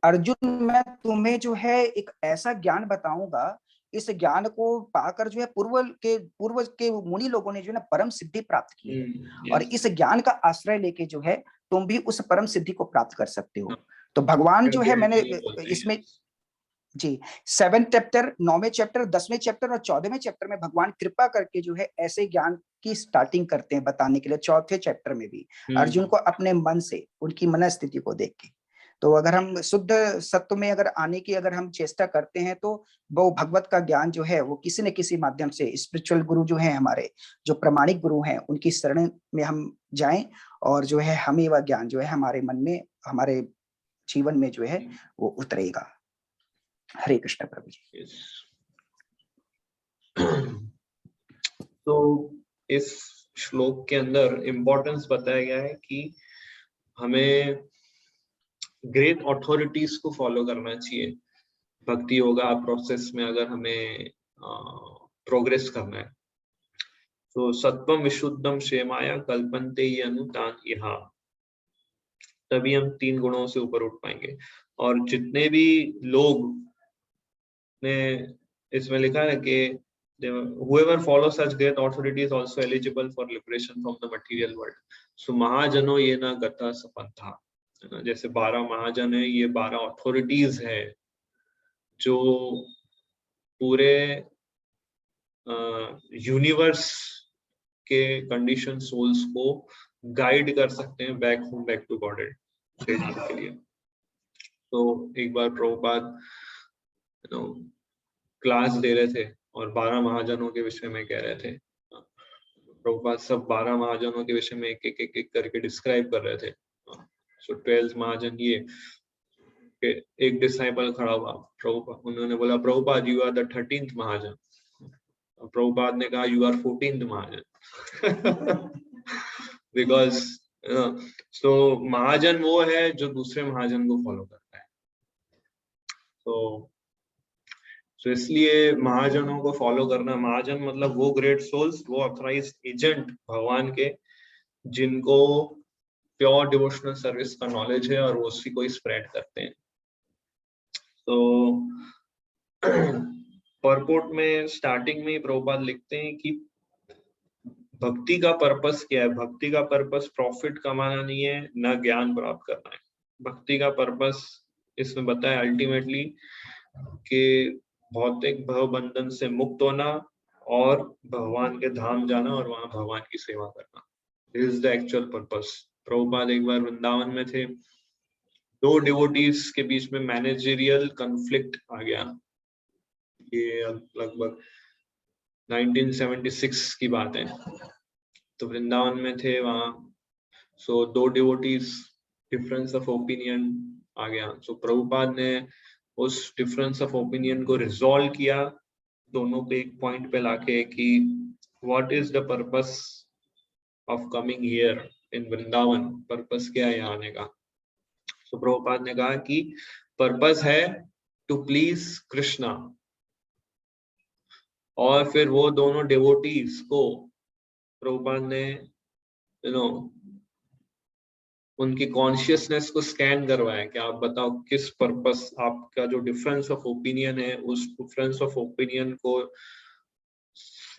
अर्जुन मैं तुम्हें जो है एक ऐसा ज्ञान बताऊंगा, इस ज्ञान को पाकर जो है पूर्व के मुनि लोगों ने जो है ना परम सिद्धि प्राप्त की है, और इस ज्ञान का आश्रय लेके जो है तुम भी उस परम सिद्धि को प्राप्त कर सकते हो। तो भगवान जो है, मैंने इसमें जी 7 चैप्टर, 9वें चैप्टर, 10वें चैप्टर और 14वें चैप्टर में भगवान कृपा करके जो है ऐसे ज्ञान की स्टार्टिंग करते हैं बताने के लिए। चौथे चैप्टर में भी अर्जुन को अपने मन से, उनकी मन स्थिति को देख के, तो अगर हम शुद्ध सत्व में अगर आने की अगर हम चेष्टा करते हैं, तो वो भगवत का ज्ञान जो है वो किसी न किसी माध्यम से स्पिरिचुअल गुरु जो है, हमारे जो प्रामाणिक गुरु हैं, उनकी शरण में हम जाएं, और जो है हमें वह ज्ञान जो है हमारे मन में, हमारे जीवन में जो है वो उतरेगा। हरे कृष्ण प्रभु जी। तो इस श्लोक के अंदर इम्पोर्टेंस बताया गया है कि हमें ग्रेट अथॉरिटीज को फॉलो करना चाहिए भक्ति योगा प्रोसेस में, अगर हमें प्रोग्रेस करना है। तो सत्वम विशुद्धम क्षेमाया कल्पन्ते ये अनुतान यहाँ, तभी हम 3 गुणों से ऊपर उठ पाएंगे। और जितने भी लोग ने इसमें लिखा है कि whoever follows such great authority is also eligible for liberation from the material world. So महाजनो ये ना गता सपंथा, है ना। जैसे 12 महाजन है, ये 12 अथॉरिटीज है जो पूरे यूनिवर्स के कंडीशन सोल्स को गाइड कर सकते हैं back home, back to Godhead के लिए। तो एक बार प्रभुपाद क्लास दे रहे थे और 12 महाजनों के विषय में कह रहे थे। प्रभुपाद सब 12 महाजनों के विषय में एक करके डिस्क्राइब कर रहे थे। सो 12 महाजन ये, एक डिसाइपल खड़ा हुआ, प्रभुपाद, उन्होंने बोला Prabhupada you are the 13th mahajan. Prabhupada ने कहा you are 14th mahajan. Because so महाजन वो है जो दूसरे महाजन को फॉलो करता है। तो इसलिए महाजनों को फॉलो करना, महाजन मतलब वो ग्रेट सोल्स, वो ऑथराइज्ड एजेंट भगवान के, जिनको प्योर डिवोशनल सर्विस का नॉलेज है और वो उसी को स्प्रेड करते हैं। तो परपोर्ट में स्टार्टिंग में प्रभुपाद लिखते हैं कि भक्ति का पर्पस क्या है। भक्ति का पर्पस प्रॉफिट कमाना नहीं है, ना ज्ञान प्राप्त करना है। भक्ति का पर्पस इसमें बताया अल्टीमेटली कि भौतिक भव बंधन से मुक्त होना और भगवान के धाम जाना और वहां भगवान की सेवा करना। This is the actual purpose. Prabhupada एक बार वृंदावन में थे, दो डिवोटीज के बीच में मैनेजरियल कॉन्फ्लिक्ट आ गया। ये लगभग 1976 की बात है। तो वृंदावन में थे वहां। सो दो डिवोटीज डिफरेंस ऑफ ओपिनियन आ गया। सो प्रभुपाद ने उस डिफरेंस ऑफ ओपिनियन को रिजॉल्व किया, दोनों पे एक पॉइंट पे लाके कि what is the purpose of coming here in Vrindavan, purpose क्या है यहाँ आने का। सो प्रभुपाद ने कहा कि पर्पस है टू प्लीज कृष्णा। और फिर वो दोनों डिवोटीज को प्रभुपाद ने उनकी कॉन्शियसनेस को स्कैन करवाया कि आप बताओ किस पर्पस, आपका जो डिफरेंस ऑफ ओपिनियन है उस डिफरेंस ऑफ ओपिनियन को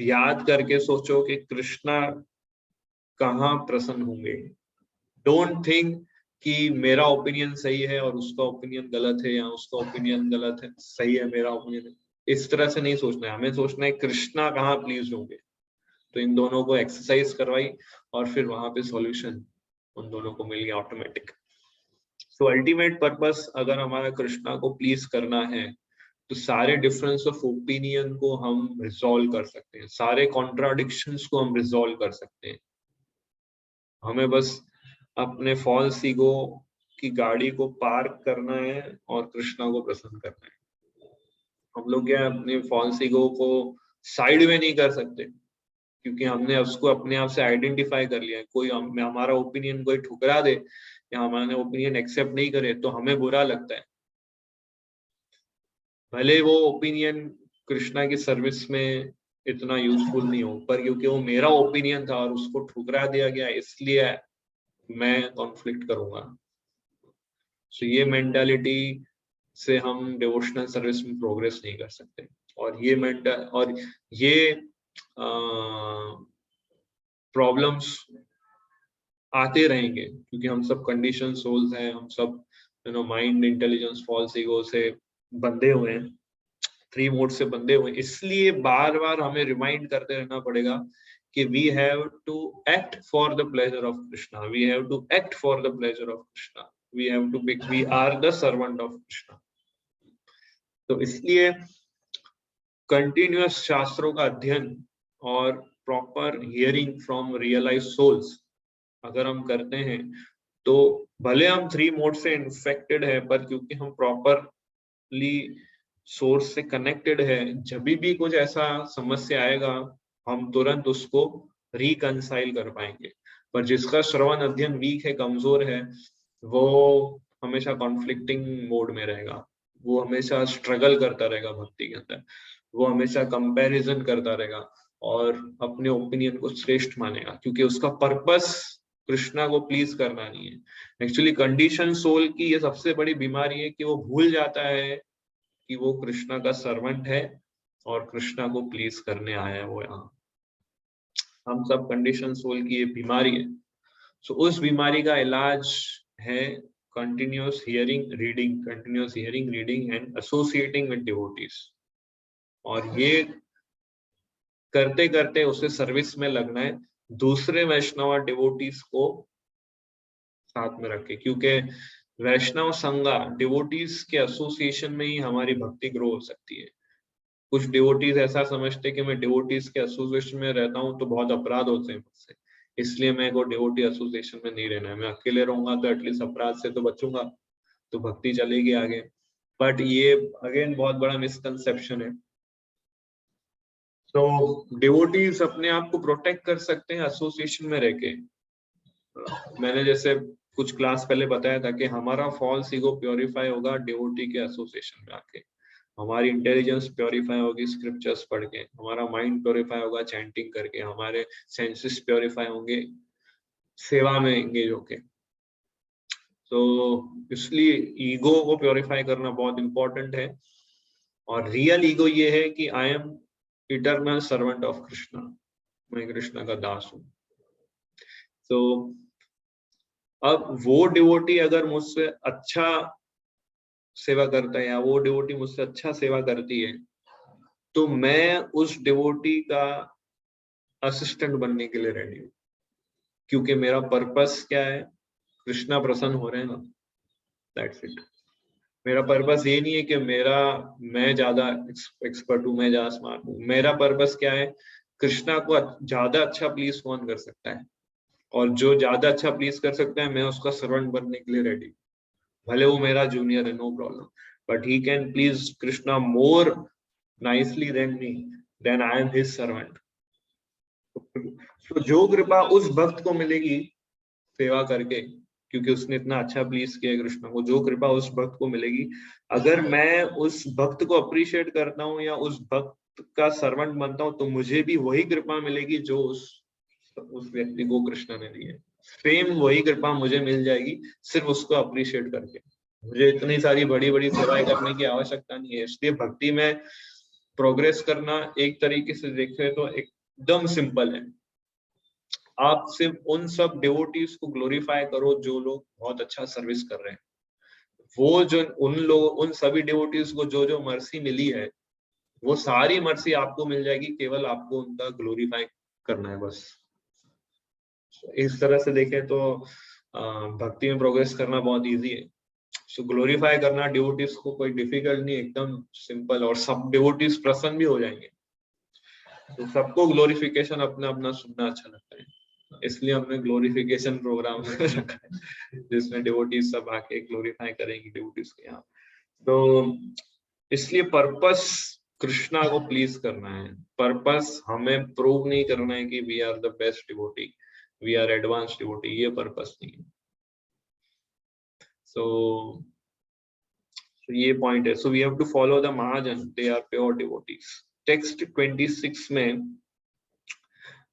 याद करके सोचो कि कृष्णा कहाँ प्रसन्न होंगे। डोंट थिंक कि मेरा ओपिनियन सही है और उसका ओपिनियन गलत है, या उसका ओपिनियन गलत है सही है मेरा ओपिनियन। इस तरह से नहीं सोचना है, हमें सोचना है कृष्णा कहाँ प्लीज होंगे। तो इन दोनों को एक्सरसाइज करवाई और फिर वहां पे सॉल्यूशन उन दोनों को मिल गया ऑटोमेटिक। सो अल्टीमेट पर्पस अगर हमारा कृष्णा को प्लीज करना है तो सारे डिफरेंस ऑफ ओपिनियन को हम रिजॉल्व कर सकते हैं, सारे कॉन्ट्राडिक्शंस को हम रिजॉल्व कर सकते हैं। हमें बस अपने फॉल्स ईगो की गाड़ी को पार्क करना है और कृष्णा को प्रसन्न करना है। हम लोग क्या अपने फॉल्स ईगो को साइड में नहीं कर सकते, क्योंकि हमने उसको अपने आप से आइडेंटिफाई कर लिया है। कोई हमारा ओपिनियन कोई ठुकरा दे या हमारा ओपिनियन एक्सेप्ट नहीं करे तो हमें बुरा लगता है, भले वो ओपिनियन कृष्णा की सर्विस में इतना यूजफुल नहीं हो, पर क्योंकि वो मेरा ओपिनियन था और उसको ठुकरा दिया गया इसलिए मैं कॉन्फ्लिक्ट करूंगा। सो ये मेंटालिटी से हम डिवोशनल सर्विस में प्रोग्रेस नहीं कर सकते। और ये प्रॉब्लम्स आते रहेंगे क्योंकि हम सब कंडीशन सोल्स हैं, हम सब माइंड, इंटेलिजेंस, फॉल्स ईगो से बंधे हुए हैं, थ्री मोड से बंधे हुए हैं। इसलिए बार बार हमें रिमाइंड करते रहना पड़ेगा कि we have to act for the pleasure of Krishna, we have to act for the pleasure of Krishna, we are the servant of Krishna. तो इसलिए कंटिन्यूअस शास्त्रों का अध्ययन और proper hearing from realize souls अगर हम करते हैं तो भले हम थ्री मोड से इन्फेक्टेड है, पर क्योंकि हम प्रॉपरली सोर्स से कनेक्टेड है, जब भी कुछ ऐसा समस्या आएगा हम तुरंत उसको रिकंसाइल कर पाएंगे। पर जिसका श्रवण अध्ययन वीक है, कमजोर है, वो हमेशा कॉन्फ्लिक्टिंग मोड में रहेगा, वो हमेशा स्ट्रगल करता रहेगा भक्ति के अंदर, वो हमेशा कंपैरिजन करता रहेगा और अपने ओपिनियन को श्रेष्ठ मानेगा, क्योंकि उसका पर्पस कृष्णा को प्लीज करना नहीं है। एक्चुअली कंडीशन सोल की ये सबसे बड़ी बीमारी है कि वो भूल जाता है कि वो कृष्णा का सर्वेंट है और कृष्णा को प्लीज करने आया है वो यहाँ। हम सब कंडीशन सोल की ये बीमारी है। सो उस बीमारी का इलाज है continuous hearing reading and associating with devotees. और ये करते करते उसे सर्विस में लगना है, दूसरे वैष्णव डिवोटीज को साथ में रखे, क्योंकि वैष्णव संगा डिवोटीज के एसोसिएशन में ही हमारी भक्ति ग्रो हो सकती है। कुछ डिवोटीज ऐसा समझते कि मैं डिवोटीज के एसोसिएशन में रहता हूँ तो बहुत अपराध होते हैं मुझसे, इसलिए मैं को डिवोटी एसोसिएशन में नहीं रहना है, मैं अकेले रहूंगा तो एटलीस्ट अपराध से तो बचूंगा, तो भक्ति चलेगी आगे। बट ये अगेन बहुत बड़ा मिसकंसेप्शन है। तो डिवोटीज अपने आप को प्रोटेक्ट कर सकते हैं एसोसिएशन में रह के। मैंने जैसे कुछ क्लास पहले बताया था कि हमारा फॉल्स ईगो प्योरीफाई होगा डिवोटी के एसोसिएशन में आके, हमारी इंटेलिजेंस प्योरीफाई होगी स्क्रिप्चर्स पढ़ के, हमारा माइंड प्योरीफाई होगा चैंटिंग करके, हमारे सेंसेस प्योरीफाई होंगे सेवा में एंगेज होके। तो इसलिए ईगो को प्योरीफाई करना बहुत इंपॉर्टेंट है। और रियल ईगो ये है कि I am eternal servant of Krishna, मैं कृष्णा का दास हूं। तो अब वो डिवोटी अगर मुझसे अच्छा सेवा करता है या वो डिवोटी मुझसे अच्छा सेवा करती है तो मैं उस डिवोटी का असिस्टेंट बनने के लिए रेडी हूँ, क्योंकि मेरा पर्पस क्या है, कृष्णा प्रसन्न हो रहे हैं ना। That's it. मेरा पर्पस ये नहीं है कि मैं ज्यादा एक्सपर्ट हूँ, मैं ज्यादा स्मार्ट हूँ। मेरा पर्पस क्या है, कृष्णा को ज्यादा अच्छा प्लीज कौन कर सकता है, और जो ज्यादा अच्छा प्लीज कर सकता है मैं उसका सर्वेंट बनने के लिए रेडी। भले वो मेरा जूनियर है, no problem, but he can please Krishna more nicely than me, then I am his servant. तो जो कृपा उस भक्त को मिलेगी सेवा करके, क्योंकि उसने इतना अच्छा प्लीज किया कृष्ण को, जो कृपा उस भक्त को मिलेगी, अगर मैं उस भक्त को अप्रिशिएट करता हूँ या उस भक्त का सर्वेंट बनता हूँ, तो मुझे भी वही कृपा मिलेगी जो उस व्यक्ति को कृष्ण ने दी है। सेम वही कृपा मुझे मिल जाएगी, सिर्फ उसको अप्रिशिएट करके। मुझे इतनी सारी बड़ी बड़ी सेवाएं करने की आवश्यकता नहीं है। इसलिए भक्ति में प्रोग्रेस करना एक तरीके से देखें तो एकदम सिंपल है। आप सिर्फ उन सब डिवोटीज को ग्लोरीफाई करो जो लोग बहुत अच्छा सर्विस कर रहे हैं। वो जो उन सभी डिवोटीज को जो मर्सी मिली है, वो सारी मर्सी आपको मिल जाएगी, केवल आपको उनका ग्लोरीफाई करना है बस। इस तरह से देखें तो भक्ति में प्रोग्रेस करना बहुत इजी है। सो ग्लोरीफाई करना डिवोटीज को कोई डिफिकल्ट नहीं, एकदम सिंपल, और सब डिवोटीज प्रसन्न भी हो जाएंगे। तो सबको ग्लोरिफिकेशन अपना अपना सुनना अच्छा लगता है, इसलिए हमने ग्लोरिफिकेशन प्रोग्राम रखा है, जिसमें डिवोटीज सब आके ग्लोरीफाई करेंगे डिवोटीज के यहाँ। तो इसलिए पर्पस कृष्णा को प्लीज करना है। पर्पस हमें प्रूव नहीं करना है कि we are the best devotee, we are advance devotee, ये पर्पस नहीं है। सो ये पॉइंट है। So we have to follow the mahajan, they are pure devotees. Text 26 में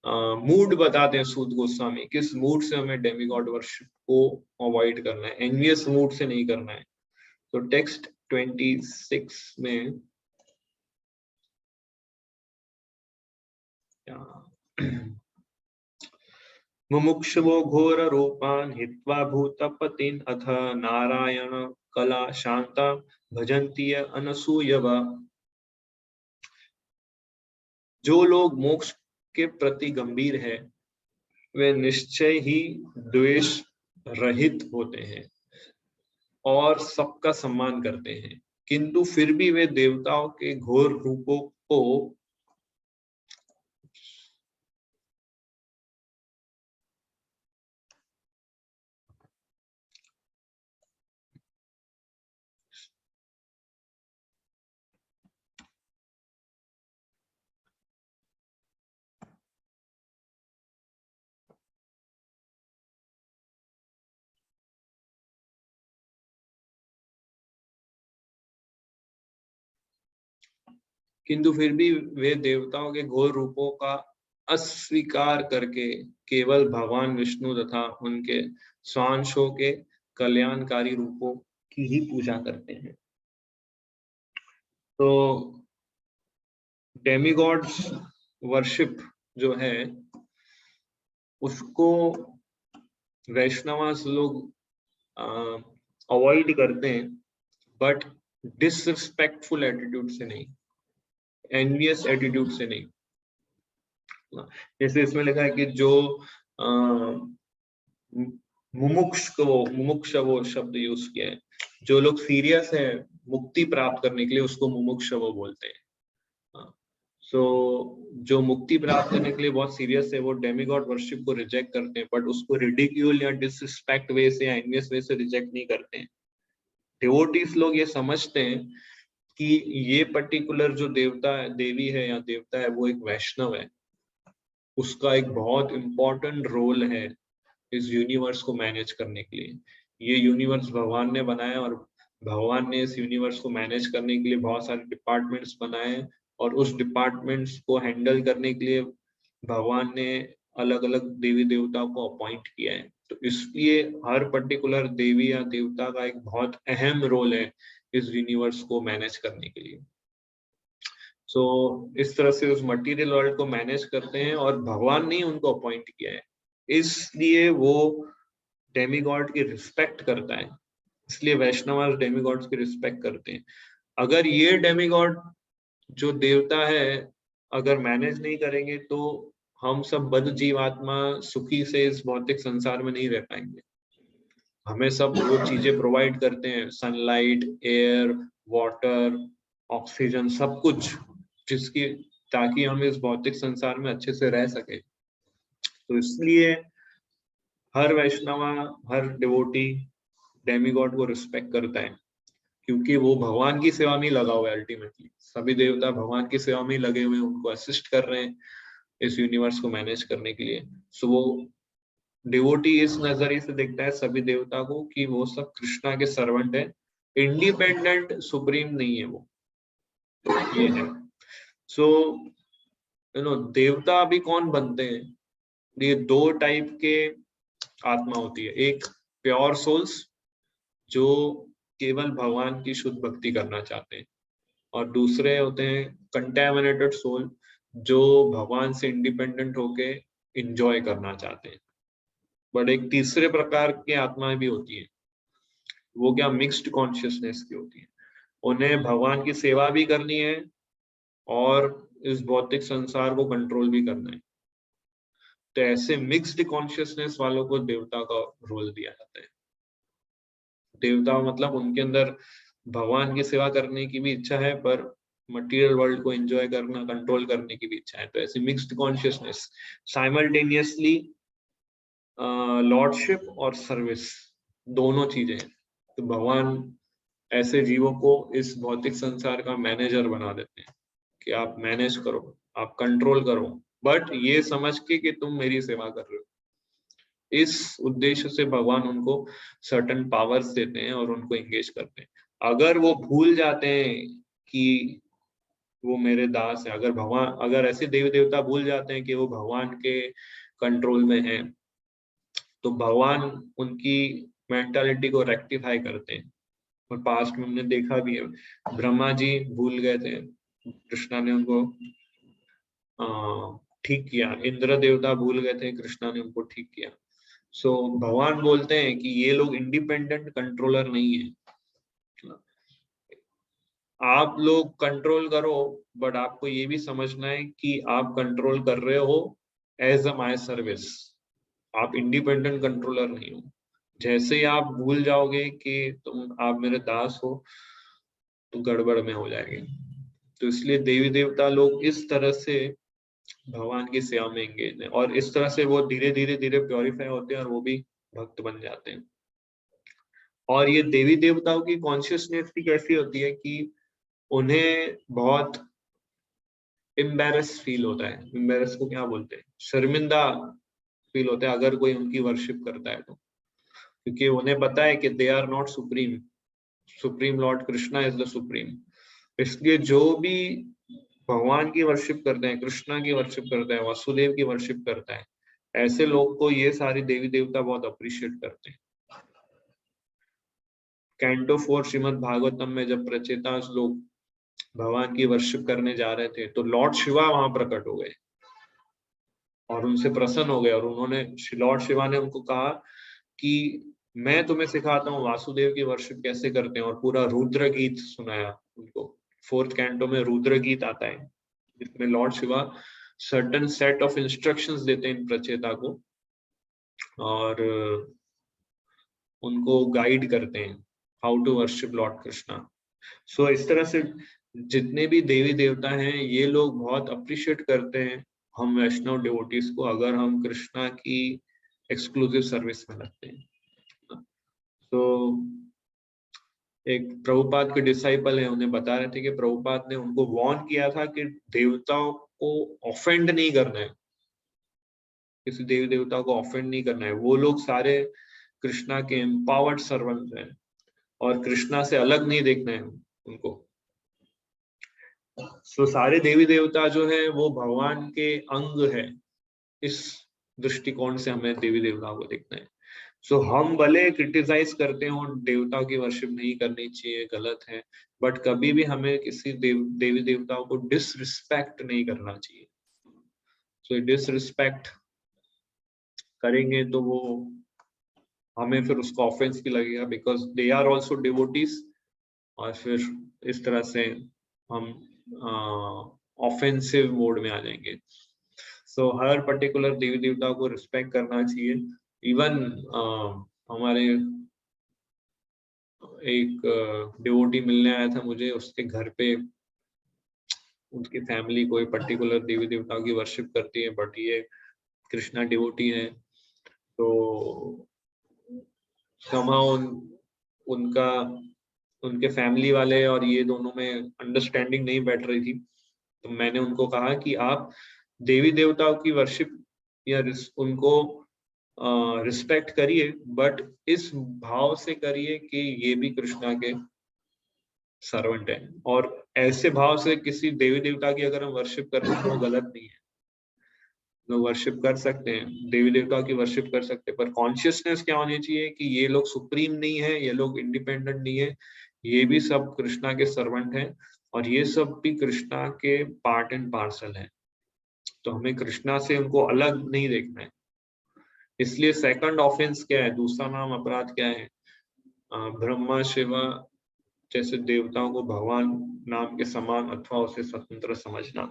मूड बताते हैं सूत गोस्वामी, किस मूड से हमें डेमिगॉड वर्शिप को अवॉइड करना है, एनवियस मूड से नहीं करना है। तो टेक्स्ट 26 में मुमुक्षवो घोर रूपान हित्वा भूतपतिन अथ नारायण कला शांता भजन्तीय अनसूयवा। जो लोग मोक्ष के प्रति गंभीर है, वे निश्चय ही द्वेष रहित होते हैं और सबका सम्मान करते हैं, किंतु फिर भी वे देवताओं के घोर रूपों को किंतु फिर भी वे देवताओं के घोर रूपों का अस्वीकार करके केवल भगवान विष्णु तथा उनके स्वांशों के कल्याणकारी रूपों की ही पूजा करते हैं। तो डेमिगॉड्स वर्शिप जो है उसको वैष्णवास लोग अवॉइड करते हैं, बट डिसरिस्पेक्टफुल एटीट्यूड से नहीं, एनवियस एटीट्यूड से नहीं। जैसे इसमें लिखा है कि जो मुमुक्ष वो शब्द यूज किया है, जो लोग सीरियस है मुक्ति प्राप्त करने के लिए उसको मुमुक्ष वो बोलते हैं। सो जो मुक्ति प्राप्त करने के लिए बहुत सीरियस है वो डेमिगॉड वर्शिप को रिजेक्ट करते हैं, बट उसको रिडिक्यूल या डिसरिस्पेक्ट वे से या एनवियस वे से रिजेक्ट नहीं करते हैं। डिवोटीज लोग ये समझते हैं कि ये पर्टिकुलर जो देवता है, देवी है या देवता है, वो एक वैष्णव है, उसका एक बहुत इंपॉर्टेंट रोल है इस यूनिवर्स को मैनेज करने के लिए। ये यूनिवर्स भगवान ने बनाया और भगवान ने इस यूनिवर्स को मैनेज करने के लिए बहुत सारे डिपार्टमेंट्स बनाए हैं, और उस डिपार्टमेंट्स को हैंडल करने के लिए भगवान ने अलग अलग देवी देवताओं को अपॉइंट किया है। तो इसलिए हर पर्टिकुलर देवी या देवता का एक बहुत अहम रोल है इस यूनिवर्स को मैनेज करने के लिए। सो इस तरह से उस मटेरियल वर्ल्ड को मैनेज करते हैं और भगवान ने उनको अपॉइंट किया है, इसलिए वो डेमिगॉड की रिस्पेक्ट करता है। इसलिए वैष्णव डेमिगॉड्स की रिस्पेक्ट करते हैं। अगर ये डेमिगॉड जो देवता है अगर मैनेज नहीं करेंगे तो हम सब बद्ध जीवात्मा सुखी से इस भौतिक संसार में नहीं रह पाएंगे। हमें सब वो चीजें प्रोवाइड करते हैं, सनलाइट, एयर, वाटर, ऑक्सीजन, सब कुछ, जिसकी ताकि हम इस भौतिक संसार में अच्छे से रह सके। तो इसलिए हर वैष्णवा, हर डिवोटी डेमीगॉड को रिस्पेक्ट करता है, क्योंकि वो भगवान की सेवा में लगा हुआ है। अल्टीमेटली सभी देवता भगवान की सेवा में लगे हुए हैं, उनको असिस्ट कर रहे हैं इस यूनिवर्स को मैनेज करने के लिए। सो वो डिवोटी इस नजरिए से देखता है सभी देवता को कि वो सब कृष्णा के सर्वेंट है, इंडिपेंडेंट सुप्रीम नहीं है वो, ये है। सो देवता अभी कौन बनते हैं? ये दो टाइप के आत्मा होती है, एक प्योर सोल्स जो केवल भगवान की शुद्ध भक्ति करना चाहते हैं, और दूसरे होते हैं कंटेमिनेटेड सोल जो भगवान से इंडिपेंडेंट होके एंजॉय करना चाहते हैं। बट एक तीसरे प्रकार की आत्माएं भी होती हैं, वो क्या मिक्स्ड कॉन्शियसनेस की होती है। उन्हें भगवान की सेवा भी करनी है और इस भौतिक संसार को कंट्रोल भी करना है। तो ऐसे मिक्स्ड कॉन्शियसनेस वालों को देवता का रोल दिया जाता है। देवता मतलब उनके अंदर भगवान की सेवा करने की भी इच्छा है, पर मटेरियल वर्ल्ड को एंजॉय करना, कंट्रोल करने की भी इच्छा है। तो ऐसी मिक्स्ड कॉन्शियसनेस, साइमल्टेनियसली लॉर्डशिप और सर्विस, दोनों चीजें हैं। तो भगवान ऐसे जीवों को इस भौतिक संसार का मैनेजर बना देते हैं कि आप मैनेज करो, आप कंट्रोल करो, बट ये समझ के कि तुम मेरी सेवा कर रहे हो। इस उद्देश्य से भगवान उनको सर्टेन पावर्स देते हैं और उनको एंगेज करते हैं। अगर वो भूल जाते हैं कि वो मेरे दास है, अगर ऐसे देवी देवता भूल जाते हैं कि वो भगवान के कंट्रोल में है, तो भगवान उनकी मेंटालिटी को रेक्टिफाई करते हैं। और पास्ट में हमने देखा भी है, ब्रह्मा जी भूल गए थे, कृष्णा ने उनको ठीक किया। इंद्र देवता भूल गए थे, कृष्णा ने उनको ठीक किया। सो भगवान बोलते हैं कि ये लोग इंडिपेंडेंट कंट्रोलर नहीं है, आप लोग कंट्रोल करो, बट आपको ये भी समझना है कि आप कंट्रोल कर रहे हो एज अ माय सर्विस, आप इंडिपेंडेंट कंट्रोलर नहीं हो। जैसे ही आप भूल जाओगे कि आप मेरे दास हो, तो गड़बड़ में हो जाएगी। तो इसलिए देवी देवता लोग इस तरह से भगवान की सेवा में एंगेज है, और इस तरह से वो धीरे धीरे धीरे प्योरीफाई होते हैं और वो भी भक्त बन जाते हैं। और ये देवी देवताओं की कॉन्शियसनेस भी कैसी होती है कि उन्हें बहुत एम्बेरस फील होता है। एम्बेरस को क्या बोलते हैं? शर्मिंदा फील होता है अगर कोई उनकी वर्शिप करता है तो, क्योंकि उन्हें पता है कि they are not supreme, supreme lord Krishna is the supreme. इसलिए जो भी भगवान की वर्शिप करते हैं, कृष्णा की वर्शिप करता है, वासुदेव की वर्शिप करता है, ऐसे लोग को ये सारी देवी देवता बहुत अप्रिशिएट करते हैं। कैंटो 4 श्रीमद् भागवतम में जब प्रचेतास लोग भगवान की वर्शिप करने जा रहे थे, तो लॉर्ड शिवा वहां प्रकट हो गए और उनसे प्रसन्न हो गए, और उन्होंने लॉर्ड शिवा ने उनको कहा कि मैं तुम्हें सिखाता हूँ वासुदेव की वर्शिप कैसे करते हैं, और पूरा रुद्र गीत सुनाया उनको। 4th कैंटो में रुद्र गीत आता है, जिसमें Lord Shiva certain set of instructions देते हैं इन प्रचेता को और उनको गाइड करते हैं how to worship lord Krishna. So इस तरह से जितने भी देवी देवता हैं, ये लोग बहुत अप्रिशिएट करते हैं हम वैष्णव डिवोटीज को, अगर हम कृष्णा की एक्सक्लूसिव सर्विस में लगते हैं। तो एक प्रभुपाद के डिसाइपल है, उन्हें बता रहे थे कि प्रभुपाद ने उनको वार्न किया था कि देवताओं को ऑफेंड नहीं करना है, किसी देवी देवता को ऑफेंड नहीं करना है। वो लोग सारे कृष्णा के एम्पावर्ड सर्वेंट हैं और कृष्णा से अलग नहीं देखना है उनको। तो सारे देवी देवता जो है वो भगवान के अंग है, इस दृष्टिकोण से हमें देवी देवताओं को देखना है। सो हम भले क्रिटिसाइज करते हो देवताओं की वर्शिप नहीं करनी चाहिए, गलत है, बट कभी भी हमें किसी देवी देवताओं को डिसरिस्पेक्ट नहीं करना चाहिए। सो डिसरिस्पेक्ट करेंगे तो वो हमें फिर उसका ऑफेंस भी लगेगा, because they are also devotees, और फिर इस तरह से हम ऑफेंसिव मोड में आ जाएंगे। सो हर पर्टिकुलर देवी देवता को रिस्पेक्ट करना चाहिए। इवन हमारे एक डिवोटी मिलने आया था मुझे, उसके घर पे उनकी फैमिली कोई पर्टिकुलर देवी देवताओं की वर्शिप करती है, बट ये कृष्णा डिवोटी है। तो somehow उनका उनके फैमिली वाले और ये दोनों में अंडरस्टैंडिंग नहीं बैठ रही थी। तो मैंने उनको कहा कि आप देवी देवताओं की वर्शिप या उनको रिस्पेक्ट करिए, बट इस भाव से करिए कि ये भी कृष्णा के सर्वेंट है। और ऐसे भाव से किसी देवी देवता की अगर हम वर्शिप करते हैं तो वो गलत नहीं है, लोग वर्शिप कर सकते हैं, देवी देवता की वर्शिप कर सकते हैं, पर कॉन्शियसनेस क्या होनी चाहिए कि ये लोग सुप्रीम नहीं है, ये लोग इंडिपेंडेंट नहीं है, ये भी सब कृष्णा के सर्वेंट हैं और ये सब भी कृष्णा के पार्ट एंड पार्सल हैं। तो हमें कृष्णा से उनको अलग नहीं देखना है। इसलिए सेकंड ऑफेंस क्या है, दूसरा नाम अपराध क्या है, ब्रह्मा शिवा जैसे देवताओं को भगवान नाम के समान अथवा उसे स्वतंत्र समझना।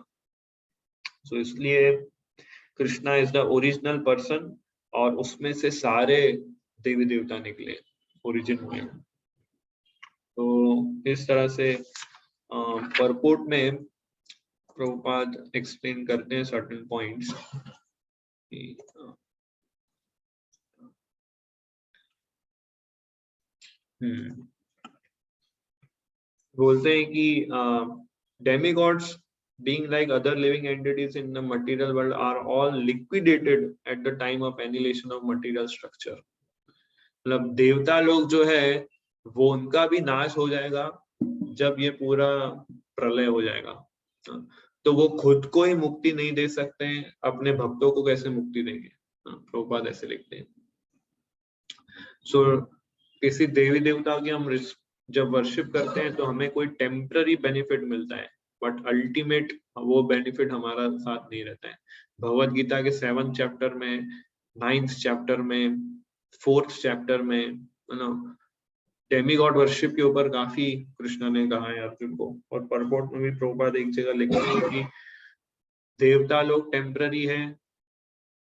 तो इसलिए Krishna is the original person और उसमें से सारे देवी देवता निकले, ओरिजिन हुए। तो इस तरह से परपोर्ट में प्रभुपाद एक्सप्लेन करते हैं सर्टेन पॉइंट्स। बोलते हैं कि demigods being like other living entities in the material world are all liquidated at the time of annihilation of material structure। मतलब देवता लोग जो है वो उनका भी नाश हो जाएगा जब ये पूरा प्रलय हो जाएगा। तो वो खुद को ही मुक्ति नहीं दे सकते हैं, अपने भक्तों को कैसे मुक्ति देंगे, प्रभुपाद ऐसे लिखते हैं। सो किसी देवी देवता की हम जब वर्शिप करते हैं तो हमें कोई टेम्पररी बेनिफिट मिलता है, बट अल्टीमेट वो बेनिफिट हमारा साथ नहीं रहता है। भगवद गीता के 7th चैप्टर में, 9th चैप्टर में, 4th चैप्टर में, है ना, डेमीगॉड वर्शिप के ऊपर काफी कृष्ण ने कहा है अर्जुन को। और परपोर्ट में भी प्रभुपाद एक जगह लिखते हैं कि देवता लोग टेम्पररी है,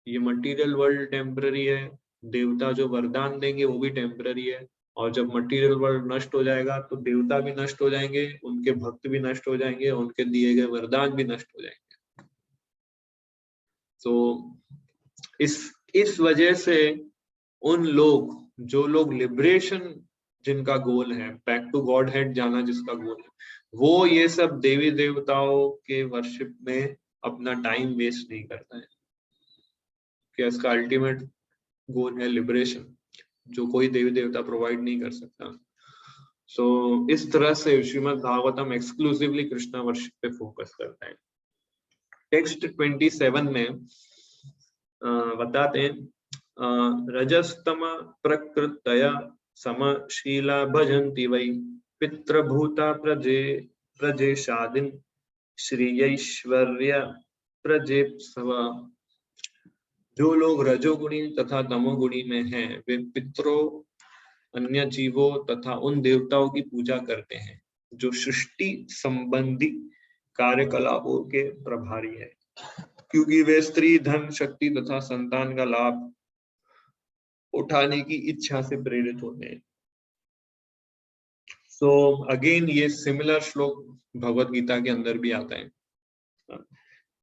ये मटीरियल वर्ल्ड टेम्पररी है, देवता जो वरदान देंगे वो भी टेम्पररी है, और जब मटीरियल वर्ल्ड नष्ट हो जाएगा तो देवता भी नष्ट हो जाएंगे, उनके भक्त भी नष्ट हो जाएंगे, उनके दिए गए वरदान भी नष्ट हो जाएंगे। तो इस वजह से उन लोग जो लोग लिबरेशन जिनका गोल है, बैक टू गॉड हेड जाना जिसका गोल है, वो ये सब देवी देवताओं के वर्शिप में अपना टाइम वेस्ट नहीं करता है, कि इसका अल्टीमेट गोल है लिबरेशन, जो कोई देवी देवता प्रोवाइड नहीं कर सकता। सो इस तरह से श्रीमद् भागवतम एक्सक्लूसिवली कृष्णा वर्शिप पे फोकस करता है। टेक्स्ट 27 में बताते हैं, रजस्तम प्रकृतया समशीला भजन्ति वै पितृभूता प्रजेशादिन श्रीयैश्वर्य प्रजेप्सवा। जो लोग रजोगुणी तथा तमोगुणी में हैं वे पितरों, अन्य जीवों तथा उन देवताओं की पूजा करते हैं जो सृष्टि संबंधी कार्यकलापों के प्रभारी है, क्योंकि वे स्त्री, धन, शक्ति तथा संतान का लाभ उठाने की इच्छा से प्रेरित होते हैं। सो अगेन ये सिमिलर श्लोक भगवत गीता के अंदर भी आता है,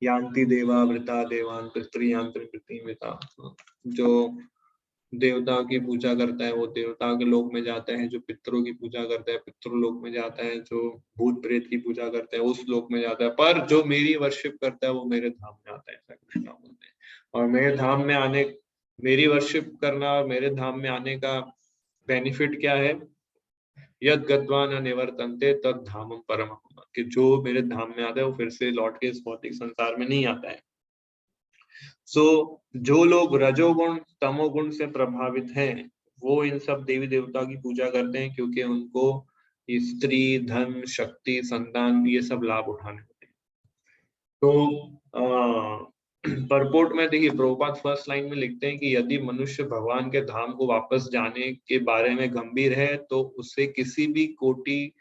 यान्ति देवा वृता देवान पितृयांत्र पितृविता। जो देवताओं की पूजा करता है वो देवता के लोक में जाता है, जो पितरों की पूजा करता है पितरों लोक में जाता है, जो भूत प्रेत की पूजा करता है उस लोक में जाता है, पर जो मेरी वर्शिप करता है वो मेरे धाम में आता है, ऐसा कृष्ण बोलते हैं। और मेरे धाम में आने, मेरी वर्शिप करना और मेरे धाम में आने का बेनिफिट क्या है, यद गत्वा न निवर्तन्ते तद धामम परमम, कि जो मेरे धाम में आता है वो फिर से लौट के इस भौतिक संसार में नहीं आता है। सो जो लोग रजोगुण तमोगुण से प्रभावित हैं वो इन सब देवी देवता की पूजा करते हैं, क्योंकि उनको स्त्री, धन, शक्ति, संतान ये सब लाभ उठाने होते हैं। तो परपोर्ट में देखिए प्रभुपाद फर्स्ट लाइन में लिखते हैं कि यदि मनुष्य भगवान के धाम को वापस जाने के बारे में गंभीर है तो उसे किसी भी कोटि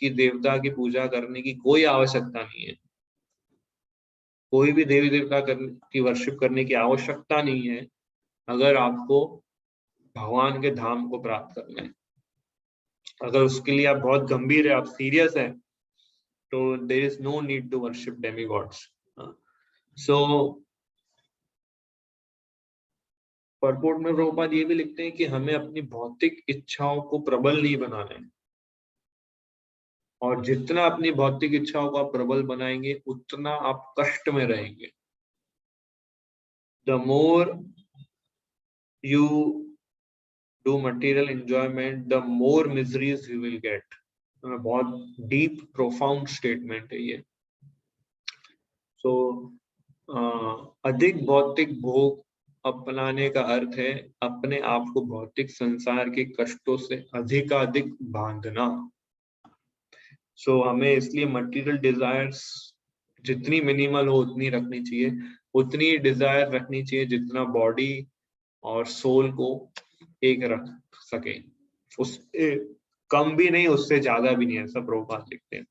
की देवता की पूजा करने की कोई आवश्यकता नहीं है, कोई भी देवी देवता की वर्शिप करने की आवश्यकता नहीं है अगर आपको भगवान के धाम को प्राप्त करना है। अगर उसके लिए आप बहुत गंभीर है, आप सीरियस है, तो there is no need to worship demigods. So purport में प्रभुपाद ये भी लिखते हैं कि हमें अपनी भौतिक इच्छाओं को प्रबल नहीं बनाना है, और जितना अपनी भौतिक इच्छाओं को आप प्रबल बनाएंगे उतना आप कष्ट में रहेंगे। The more you do material enjoyment the more miseries you will get. बहुत डीप प्रोफाउंड स्टेटमेंट है ये। सो अधिक भौतिक भोग अपनाने का अर्थ है अपने आप को भौतिक संसार के कष्टों से अधिकाधिक बांधना। सो हमें इसलिए मटेरियल डिजायर्स जितनी मिनिमल हो उतनी रखनी चाहिए, उतनी डिजायर रखनी चाहिए जितना बॉडी और सोल को एक रख सके, उससे कम भी नहीं उससे ज्यादा भी नहीं, ऐसा प्रभुपाद लिखते हैं।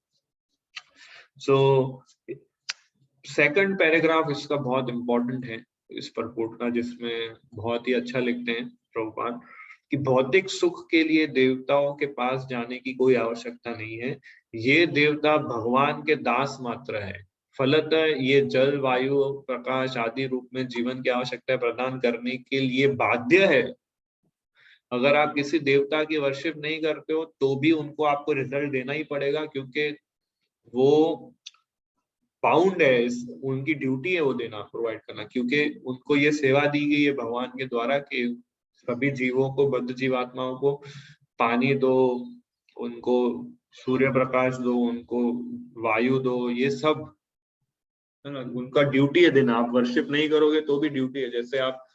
सो सेकंड पैराग्राफ इसका बहुत इंपॉर्टेंट है इस परपोर्ट का, जिसमें बहुत ही अच्छा लिखते हैं प्रभुपाद कि भौतिक सुख के लिए देवताओं के पास जाने की कोई आवश्यकता नहीं है, ये देवता भगवान के दास मात्र है। फलतः ये जल वायु प्रकाश आदि रूप में जीवन की आवश्यकता प्रदान करने के लिए बाध्य है। अगर आप किसी देवता की वर्शिप नहीं करते हो तो भी उनको आपको रिजल्ट देना ही पड़ेगा, क्योंकि वो बाउंड है, उनकी ड्यूटी है वो देना, प्रोवाइड करना, क्योंकि उनको ये सेवा दी गई है भगवान के द्वारा कि सभी जीवों को, बद्ध जीवात्माओं को पानी दो, उनको सूर्य प्रकाश दो, उनको वायु दो, ये सब है ना, उनका ड्यूटी है देना। आप वर्शिप नहीं करोगे तो भी ड्यूटी है। जैसे आप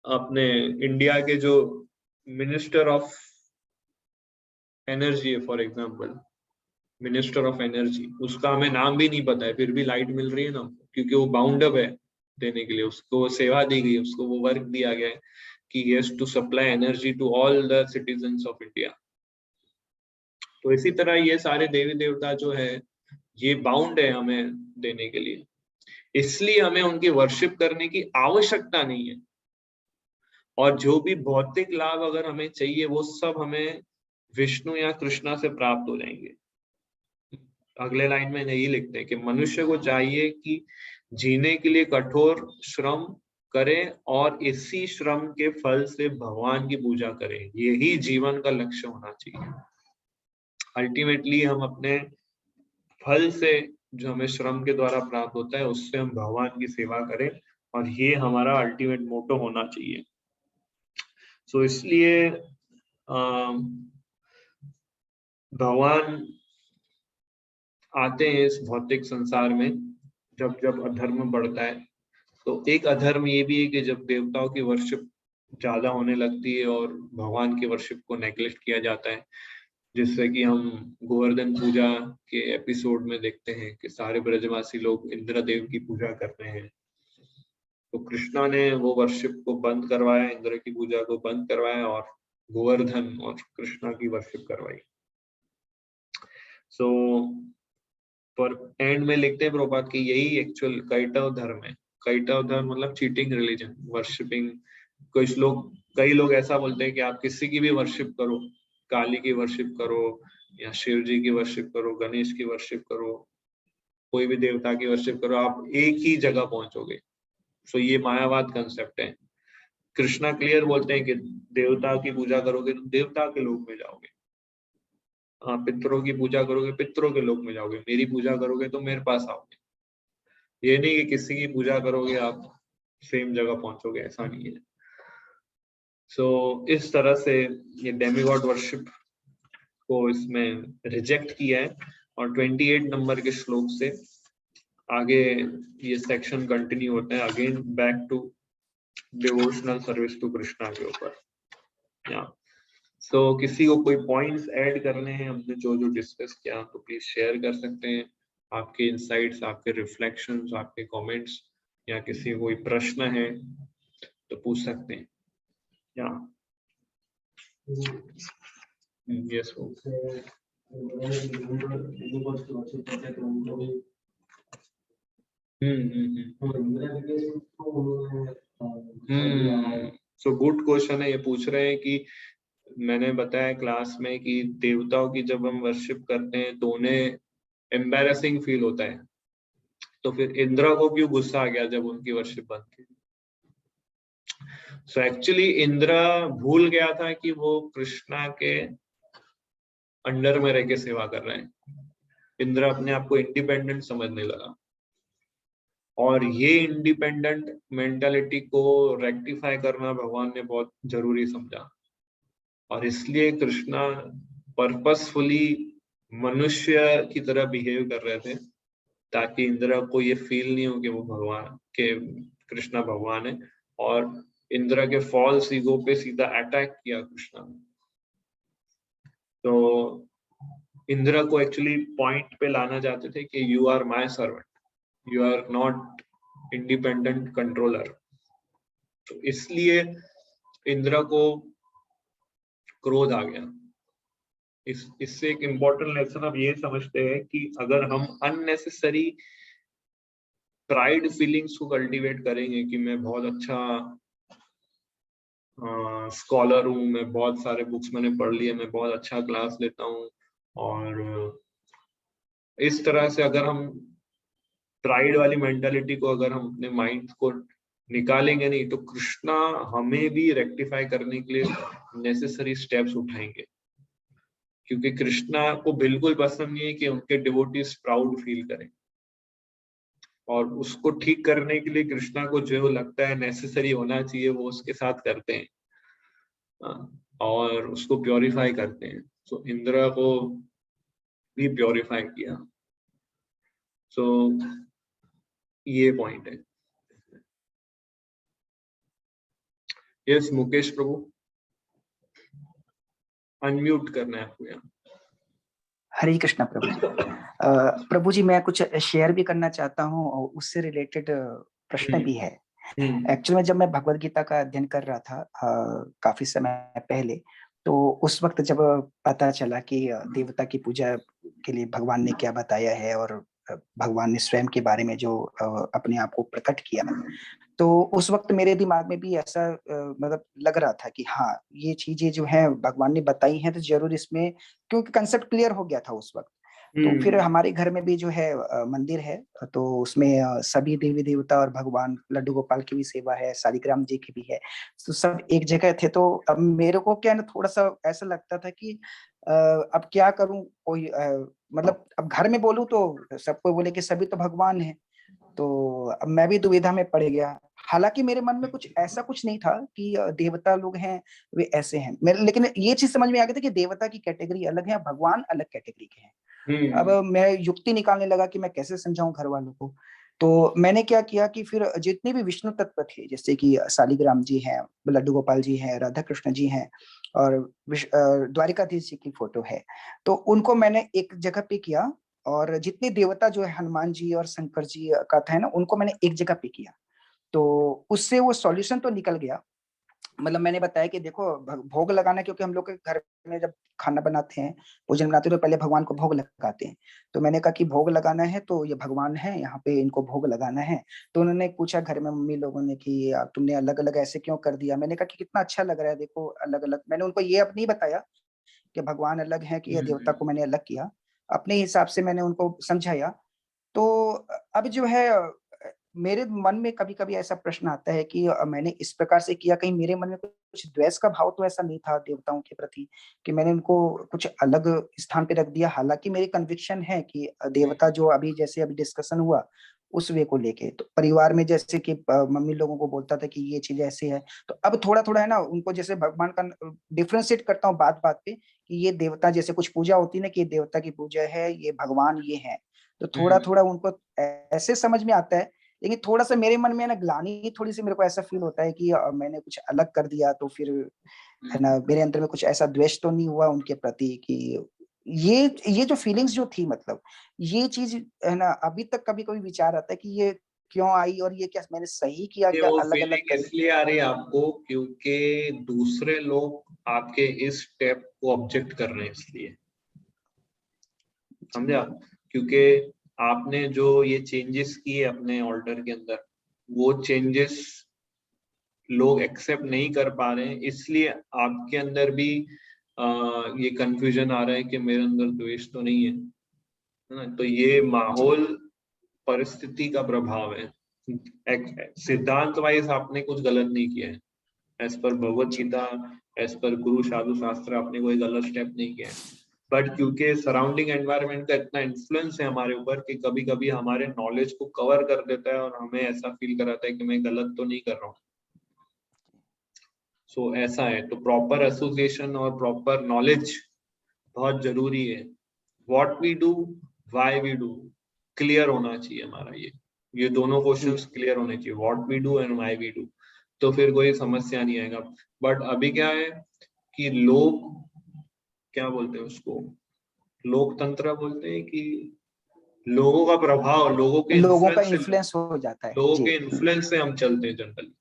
अपने इंडिया के जो मिनिस्टर ऑफ एनर्जी है, for example minister of energy, उसका हमें नाम भी नहीं पता है, फिर भी लाइट मिल रही है ना, क्योंकि वो बाउंड अप है देने के लिए, उसको सेवा दी गई है, उसको वो वर्क दिया गया है कि he has to supply energy to all the citizens of India। तो इसी तरह ये सारे देवी देवता जो है ये बाउंड है हमें देने के लिए, इसलिए हमें उनकी वर्शिप करने की आवश्यकता नहीं है। और जो भी भौतिक लाभ अगर हमें चाहिए वो सब हमें विष्णु या कृष्णा से प्राप्त हो जाएंगे। अगले लाइन में यही लिखते हैं कि मनुष्य को चाहिए कि जीने के लिए कठोर श्रम करें और इसी श्रम के फल से भगवान की पूजा करें, यही जीवन का लक्ष्य होना चाहिए। अल्टीमेटली हम अपने फल से जो हमें श्रम के द्वारा प्राप्त होता है उससे हम भगवान की सेवा करें, और ये हमारा अल्टीमेट मोटो होना चाहिए। सो इसलिए भगवान आते हैं इस भौतिक संसार में जब जब अधर्म बढ़ता है। तो एक अधर्म ये भी है कि जब देवताओं की वर्शिप ज्यादा होने लगती है और भगवान की वर्शिप को नेग्लेक्ट किया जाता है, जिससे कि हम गोवर्धन पूजा के एपिसोड में देखते हैं कि सारे ब्रजवासी लोग इंद्रदेव की पूजा करते हैं। तो कृष्णा ने वो वर्शिप को बंद करवाया, इंद्र की पूजा को बंद करवाया और गोवर्धन और कृष्णा की वर्शिप करवाई। सो पर एंड में लिखते हैं प्रभुपाद कि यही एक्चुअल कैटव धर्म है। कैटव धर्म मतलब चीटिंग रिलीजन, वर्शिपिंग। कई लोग ऐसा बोलते हैं कि आप किसी की भी वर्शिप करो, काली की वर्शिप करो या शिव जी की वर्शिप करो, गणेश की वर्शिप करो, कोई भी देवता की वर्शिप करो, आप एक ही जगह पहुंचोगे। सो ये मायावाद कंसेप्ट है। कृष्णा क्लियर बोलते हैं कि देवता की पूजा करोगे तो देवता के लोक में जाओगे, हाँ पितरों की पूजा करोगे पितरों के लोक में जाओगे, मेरी पूजा करोगे तो मेरे पास आओगे। ये नहीं कि किसी की पूजा करोगे आप सेम जगह पहुंचोगे, ऐसा नहीं है। सो इस तरह से ये डेमीगॉड वर्शिप को इसमें रिजेक्ट किया है। और 28 नंबर के श्लोक से आगे ये सेक्शन कंटिन्यू होता है, again back to devotional service to Krishna के ऊपर। सो किसी को कोई पॉइंट्स ऐड करने हैं हमने जो जो डिस्कस किया तो प्लीज शेयर कर सकते हैं, आपके इनसाइट्स, आपके रिफ्लेक्शंस, आपके कमेंट्स, या किसी को कोई प्रश्न है तो पूछ सकते हैं। या यस सो गुड क्वेश्चन है। ये पूछ रहे हैं कि मैंने बताया क्लास में कि देवताओं की जब हम वर्शिप करते हैं तो उन्हें एम्बैरेसिंग फील होता है, तो फिर इंद्र को क्यों गुस्सा आ गया जब उनकी वर्शिप बंद की? सो एक्चुअली इंद्र भूल गया था कि वो कृष्णा के अंडर में रह के सेवा कर रहे हैं। इंद्र अपने आप को इंडिपेंडेंट समझने लगा, और ये इंडिपेंडेंट मेंटालिटी को रेक्टिफाई करना भगवान ने बहुत जरूरी समझा, और इसलिए कृष्णा पर्पसफुली मनुष्य की तरह बिहेव कर रहे थे ताकि इंद्र को ये फील नहीं हो कि वो भगवान के कृष्णा भगवान है, और इंद्र के फॉल्स ईगो पे सीधा अटैक किया कृष्णा ने। तो इंद्र को एक्चुअली पॉइंट पे लाना चाहते थे कि you are my servant, you are not independent controller. तो इसलिए इंद्र को क्रोध आ गया। इससे एक इम्पोर्टेंट लेसन हम ये समझते हैं कि अगर हम अननेसेसरी प्राइड फीलिंग्स को कल्टीवेट करेंगे कि मैं बहुत अच्छा स्कॉलर हूँ, मैं बहुत सारे बुक्स मैंने पढ़ लिए, मैं बहुत अच्छा क्लास लेता हूँ, और इस तरह से अगर हम प्राइड वाली मेंटालिटी को अगर हम अपने माइंड को निकालेंगे नहीं, तो कृष्णा हमें भी रेक्टिफाई करने के लिए नेसेसरी स्टेप्स उठाएंगे, क्योंकि कृष्णा को बिल्कुल पसंद नहीं है कि उनके डिवोटीज प्राउड फील करें, और उसको ठीक करने के लिए कृष्णा को जो लगता है नेसेसरी होना चाहिए वो उसके साथ करते हैं, और उसको प्योरीफाई करते हैं। सो इंद्र को भी प्योरीफाई किया। सो ये पॉइंट है। यस मुकेश प्रभु, अनम्यूट करना है आपको यहाँ। हरे कृष्णा प्रभु जी। प्रभु जी मैं कुछ शेयर भी करना चाहता हूँ और उससे रिलेटेड प्रश्न भी है। एक्चुअली में जब मैं भगवत गीता का अध्ययन कर रहा था काफी समय पहले, तो उस वक्त जब पता चला कि देवता की पूजा के लिए भगवान ने क्या बताया है और भगवान ने स्वयं के बारे में जो अपने आप को प्रकट किया, तो उस वक्त मेरे दिमाग में भी ऐसा मतलब लग रहा था कि हाँ ये चीजें जो है भगवान ने बताई हैं तो जरूर इसमें, क्योंकि कंसेप्ट क्लियर हो गया था उस वक्त। तो फिर हमारे घर में भी जो है मंदिर है, तो उसमें सभी देवी देवता और भगवान लड्डू गोपाल की भी सेवा है, शालिग्राम जी की भी है, तो सब एक जगह थे। तो अब मेरे को क्या ना थोड़ा सा ऐसा लगता था कि अब क्या करूं, कोई मतलब अब घर में बोलूं तो सबको बोले कि सभी तो भगवान है, तो अब मैं भी दुविधा में पड़ गया। हालांकि मेरे मन में कुछ ऐसा कुछ नहीं था कि देवता लोग हैं वे ऐसे हैं मेरे, लेकिन ये चीज समझ में आ गई थी कि देवता की कैटेगरी अलग है, भगवान अलग कैटेगरी के हैं। अब मैं युक्ति निकालने लगा कि मैं कैसे समझाऊं घर वालों को। तो मैंने क्या किया कि फिर जितने भी विष्णु तत्व थे, जैसे कि शालिग्राम जी हैं, लड्डू गोपाल जी हैं, राधा कृष्ण जी हैं, और द्वारिकाधीश जी की फोटो है, तो उनको मैंने एक जगह पे किया। और जितने देवता जो है हनुमान जी और शंकर जी का था ना, उनको मैंने एक जगह पे किया। तो उससे वो सॉल्यूशन तो निकल गया। मतलब मैंने बताया कि देखो भोग लगाना, क्योंकि हम लोग के घर में जब खाना बनाते हैं, भोजन बनाते हैं, तो पहले भगवान को भोग लगाते हैं। तो मैंने कहा कि भोग लगाना है तो ये भगवान है, यहाँ पे इनको भोग लगाना है। तो उन्होंने पूछा घर में मम्मी लोगों ने कि तुमने अलग अलग ऐसे क्यों कर दिया। मैंने कहा कि कितना अच्छा लग रहा है, देखो अलग अलग। मैंने उनको ये अब नहीं बताया कि भगवान अलग है कि ये देवता को मैंने अलग किया, अपने हिसाब से मैंने उनको समझाया। तो अब जो है मेरे मन में कभी कभी ऐसा प्रश्न आता है कि मैंने इस प्रकार से किया, कहीं मेरे मन में कुछ द्वेष का भाव तो ऐसा नहीं था देवताओं के प्रति कि मैंने उनको कुछ अलग स्थान पे रख दिया। हालांकि मेरी कन्विक्शन है कि देवता जो अभी जैसे अभी डिस्कशन हुआ उस वे को लेके, तो परिवार में जैसे कि मम्मी लोगों को बोलता था कि ये चीज ऐसे है, तो अब थोड़ा थोड़ा है ना उनको जैसे भगवान का डिफ्रेंशिएट करता हूँ बात बात पे कि ये देवता, जैसे कुछ पूजा होती है ना कि ये देवता की पूजा है, ये भगवान ये है, तो थोड़ा थोड़ा उनको ऐसे समझ में आता है। लेकिन थोड़ा सा मेरे मन में ना ग्लानि थोड़ी सी मेरे को ऐसा फील होता है कि मैंने कुछ अलग कर दिया, तो फिर है ना मेरे अंदर में कुछ ऐसा द्वेष तो नहीं हुआ उनके प्रति कि ये जो फीलिंग्स जो थी, मतलब ये चीज है ना अभी तक कभी कभी विचार आता है कि ये क्यों आई, और ये क्या मैंने सही किया ये क्या वो अलग अलग फीलिंग कर। इसलिए आ रही है आपको क्योंकि दूसरे लोग आपके इस स्टेप को ऑब्जेक्ट कर रहे हैं, इसलिए समझा। क्योंकि आपने जो ये चेंजेस किए अपने ऑल्टर के अंदर, वो चेंजेस लोग एक्सेप्ट नहीं कर पा रहे हैं, इसलिए आपके अंदर भी ये कंफ्यूजन आ रहा है कि मेरे अंदर द्वेष तो नहीं है ना। तो ये माहौल, परिस्थिति का प्रभाव है। सिद्धांत वाइज आपने कुछ गलत नहीं किया है, as per Bhagavad Gita, as per गुरु साधु शास्त्र आपने कोई गलत स्टेप नहीं किया है, बट क्योंकि सराउंडिंग एनवायरनमेंट का इतना इन्फ्लुएंस है हमारे ऊपर कि कभी कभी हमारे नॉलेज को कवर कर देता है और हमें ऐसा फील कराता है कि मैं गलत तो नहीं कर रहा हूँ। सो ऐसा है, तो प्रॉपर एसोसिएशन और प्रॉपर नॉलेज बहुत जरूरी है। What we do, why we do, clear होना चाहिए हमारा। ये दोनों क्वेश्चंस क्लियर होने चाहिए, what we do and why we do, तो फिर कोई समस्या नहीं आएगा। बट अभी क्या है कि लोग क्या बोलते हैं उसको, लोकतंत्र बोलते हैं कि लोगों का प्रभाव, लोगों का इन्फ्लुएंस हो जाता है, लोगों के इन्फ्लुएंस से हम चलते हैं जनरली,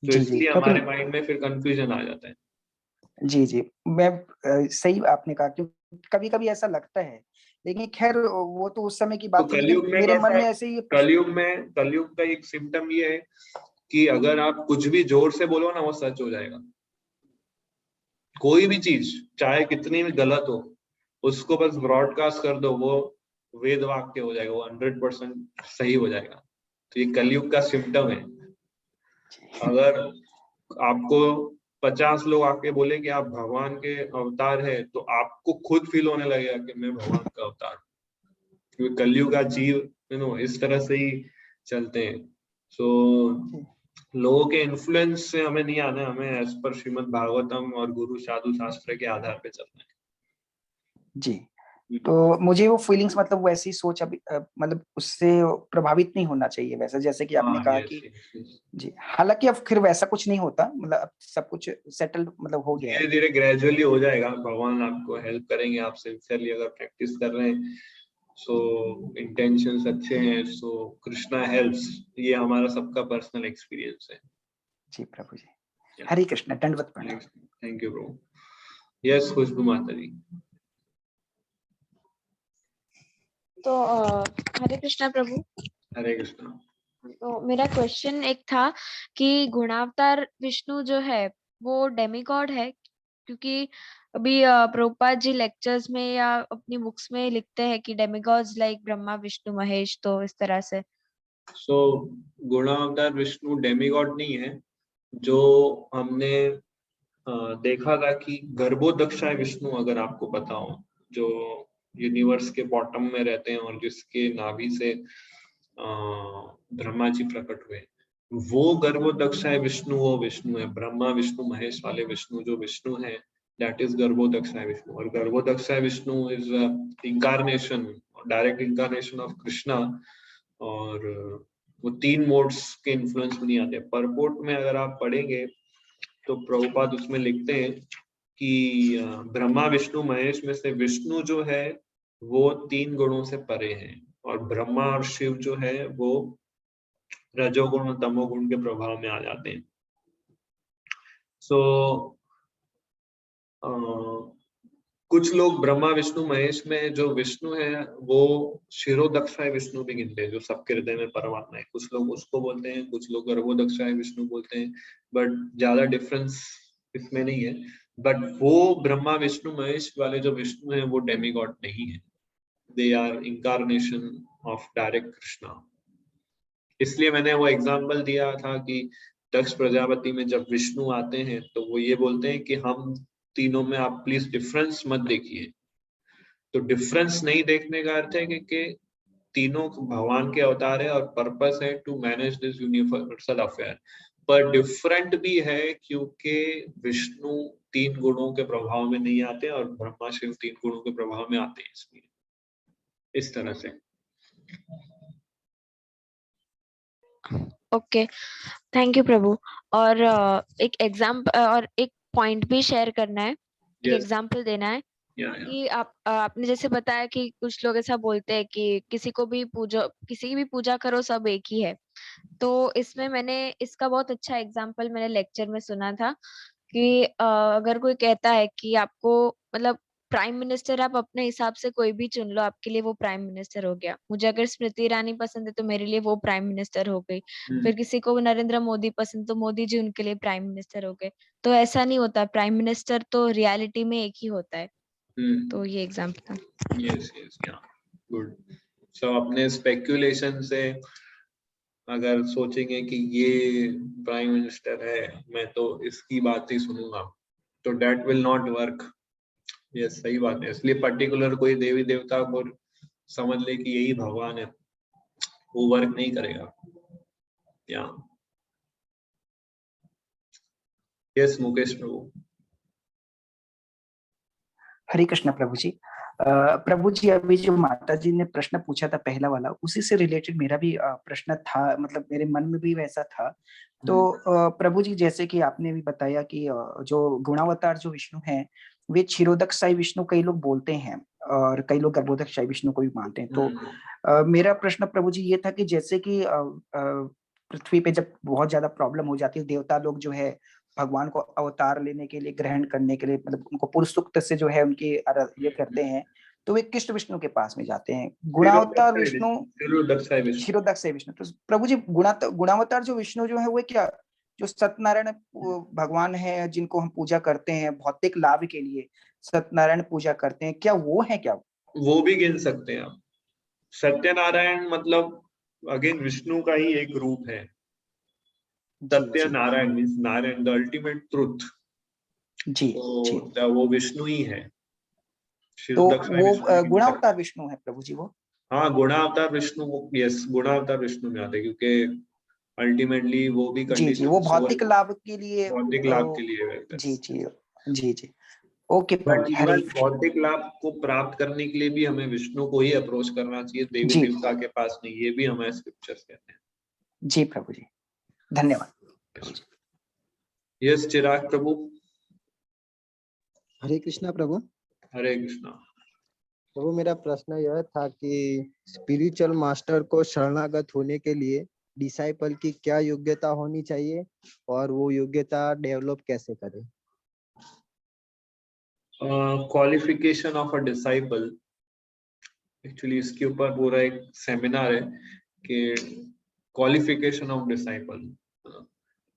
तो इसलिए हमारे माइंड में फिर कंफ्यूजन आ जाता है। जी जी, मैं सही आपने कहा, क्योंकि कभी कभी ऐसा लगता है, लेकिन खैर वो तो उस समय की बात है, लेकिन मेरे मन में ऐसे ही कलयुग का एक सिम्टम ये है कि अगर आप कुछ भी जोर से बोलो ना, वो सच हो जाएगा। कोई भी चीज चाहे कितनी भी गलत हो, उसको बस ब्रॉडकास्ट कर दो, वो वेद वाक्य हो जाएगा, वो 100% सही हो जाएगा। तो ये कलयुग का सिम्टम है। अगर आपको 50 लोग आके बोले कि आप भगवान के अवतार है, तो आपको खुद फील होने लगेगा कि मैं भगवान का अवतार हूँ, क्योंकि कलयुग का जीव इस तरह से ही चलते हैं। सो लोगों के इन्फ्लुएंस से हमें नहीं आना है, हमें एज पर श्रीमद् भागवतम और गुरु साधु शास्त्र के आधार पे चलना है। जी, तो मुझे वो फीलिंग्स, मतलब वैसी सोच अभी मतलब उससे प्रभावित नहीं होना चाहिए वैसा, जैसे कि आपने कहा कि जी, हालांकि अब फिर वैसा कुछ नहीं होता, मतलब अब सब कुछ सेटल्ड मतलब हो गया है, धीरे धीरे ग्रेजुअली हो जाएगा। भगवान आपको हेल्प करेंगे, आप सिंसियरली अगर प्रैक्टिस कर रहे हैं, सो इंटेंशंस अच्छे हैं, सो कृष्णा हेल्प्स। ये हमारा सबका पर्सनल एक्सपीरियंस है। जी प्रभु जी, हरे कृष्ण, दंडवत प्रणाम। Thank you Prabhu. यस खुशबू माता जी। तो हरे कृष्णा प्रभु। हरे कृष्णा। तो मेरा क्वेश्चन एक था कि गुणावतार विष्णु जो है वो डेमिगॉड है, क्योंकि अभी प्रभुपाद जी लेक्चर्स में या अपनी बुक्स में लिखते हैं कि डेमिगॉड्स लाइक ब्रह्मा विष्णु महेश, तो इस तरह से। सो गुणावतार विष्णु डेमिगॉड नहीं है। जो हमने देखा था कि गर्भोदक्षाय विष्णु, अगर आपको पता हो, जो यूनिवर्स के बॉटम में रहते हैं और जिसके नाभि से ब्रह्मा जी प्रकट हुए, वो गर्भोदक्षाय विष्णु वो विष्णु है। ब्रह्मा विष्णु महेश वाले विष्णु जो विष्णु है, दैट इज गर्भोदक्षाय विष्णु। और Garbhodakshayi Vishnu is incarnation, direct incarnation of Krishna. और वो 3 मोड्स के इन्फ्लुएंस में नहीं आते। परपोर्ट में अगर आप पढ़ेंगे तो प्रभुपाद उसमें लिखते हैं कि ब्रह्मा विष्णु महेश में से विष्णु जो है वो 3 गुणों से परे हैं, और ब्रह्मा और शिव जो है वो रजोगुण और तमोगुण के प्रभाव में आ जाते हैं। सो कुछ लोग ब्रह्मा विष्णु महेश में जो विष्णु है वो शिरोदक्षाय विष्णु भी गिनते हैं, जो सबके हृदय में परमात्मा है। कुछ लोग उसको बोलते हैं, कुछ लोग गर्भोदक्षाय विष्णु बोलते हैं, बट ज्यादा डिफरेंस इसमें नहीं है। बट वो ब्रह्मा विष्णु महेश वाले जो विष्णु है वो डेमिगॉड नहीं है, they are incarnation of direct Krishna. इसलिए मैंने वो एग्जाम्पल दिया था कि दक्ष प्रजापति में जब विष्णु आते हैं तो वो ये बोलते हैं कि हम तीनों में आप प्लीज डिफरेंस मत देखिए। तो डिफरेंस नहीं देखने का अर्थ है कि तीनों भगवान के अवतार है और पर्पस है to manage this universal affair, पर डिफरेंट भी है क्योंकि विष्णु 3 गुणों के प्रभाव में नहीं आते और ब्रह्मा शिव 3 गुणों के प्रभाव में आते हैं, इसलिए इस तरह से। ओके, थैंक यू प्रभु। और एक एग्जाम्पल और एक पॉइंट भी शेयर करना है, एक एग्जाम्पल देना है कि आपने जैसे बताया कि कुछ लोग ऐसा बोलते हैं कि किसी की भी पूजा करो, सब एक ही है। तो इसमें मैंने इसका बहुत अच्छा एग्जाम्पल मैंने लेक्चर में सुना था कि अगर कोई कहता है कि आपको मतलब प्राइम मिनिस्टर आप अपने हिसाब से कोई भी चुन लो, आपके लिए वो प्राइम मिनिस्टर हो गया। मुझे अगर स्मृति ईरानी पसंद है तो मेरे लिए वो प्राइम मिनिस्टर हो गई। फिर किसी को नरेंद्र मोदी पसंद तो मोदी जी उनके लिए प्राइम मिनिस्टर हो गए। तो ऐसा नहीं होता, प्राइम मिनिस्टर तो रियलिटी में एक ही होता है। तो ये एग्जाम्पल था। यस यस, या गुड। सो अपने स्पेक्यूलेशन से अगर सोचेंगे कि ये प्राइम मिनिस्टर है, मैं तो इसकी बात ही सुनूंगा, तो डेट विल नॉट वर्क। ये सही बात है। इसलिए पर्टिकुलर कोई देवी देवता को समझ ले कि यही भगवान है, वो वर्क नहीं करेगा। या यस मुकेश प्रभु। हरे कृष्ण प्रभु जी। प्रभु जी, अभी जो माता जी ने प्रश्न पूछा था पहला वाला, उसी से रिलेटेड मेरा भी प्रश्न था, मतलब मेरे मन में भी वैसा था। तो प्रभु जी, जैसे कि आपने भी बताया कि जो गुणावतार जो विष्णु हैं, वे क्षीरोदक साई विष्णु कई लोग बोलते हैं, और कई लोग गर्भोदक साई विष्णु को भी मानते हैं। तो मेरा प्रश्न प्रभु जी ये था कि जैसे कि पृथ्वी पे जब बहुत ज्यादा प्रॉब्लम हो जाती है, देवता लोग जो है भगवान को अवतार लेने के लिए, ग्रहण करने के लिए, मतलब उनको पुरुष सूक्त से जो है उनकी ये करते हैं, तो वे कृष्ण विष्णु के पास में जाते हैं। गुणावतार विष्णु, क्षीरोदक से विष्णु। तो प्रभु जी, गुणावतार जो विष्णु जो है वो क्या, जो सत्यनारायण भगवान है जिनको हम पूजा करते हैं भौतिक लाभ के लिए, सत्यनारायण पूजा करते हैं, क्या वो है? क्या वो भी गिन सकते हैं आप। सत्यनारायण मतलब अगेन विष्णु का ही एक रूप है। Satya Narayan means Narayan, the ultimate truth. जी तो वो विष्णु ही है। तो वो गुणावतार विष्णु है प्रभु जी वो। हाँ, गुणावतार विष्णु, यस, गुणावतार विष्णु में आते, क्योंकि अल्टीमेटली वो भी जी, वो भौतिक लाभ के लिए, भौतिक लाभ के लिए। जी। ओके प्रभु जी। भौतिक लाभ को प्राप्त करने के लिए भी हमें विष्णु को ही अप्रोच करना चाहिए, देवी देवता के पास नहीं। ये भी हमारे स्क्रिप्चर्स कहते हैं। जी प्रभु जी, धन्यवाद। यस चिराग प्रभु। हरे कृष्णा प्रभु। हरे कृष्णा प्रभु, मेरा प्रश्न यह था कि स्पिरिचुअल मास्टर को शरणागत होने के लिए डिसाइपल की क्या योग्यता होनी चाहिए, और वो योग्यता डेवलप कैसे करें? Qualification of a disciple, actually इसके ऊपर पूरा एक सेमिनार है कि क्वालिफिकेशन ऑफ डिसाइपल।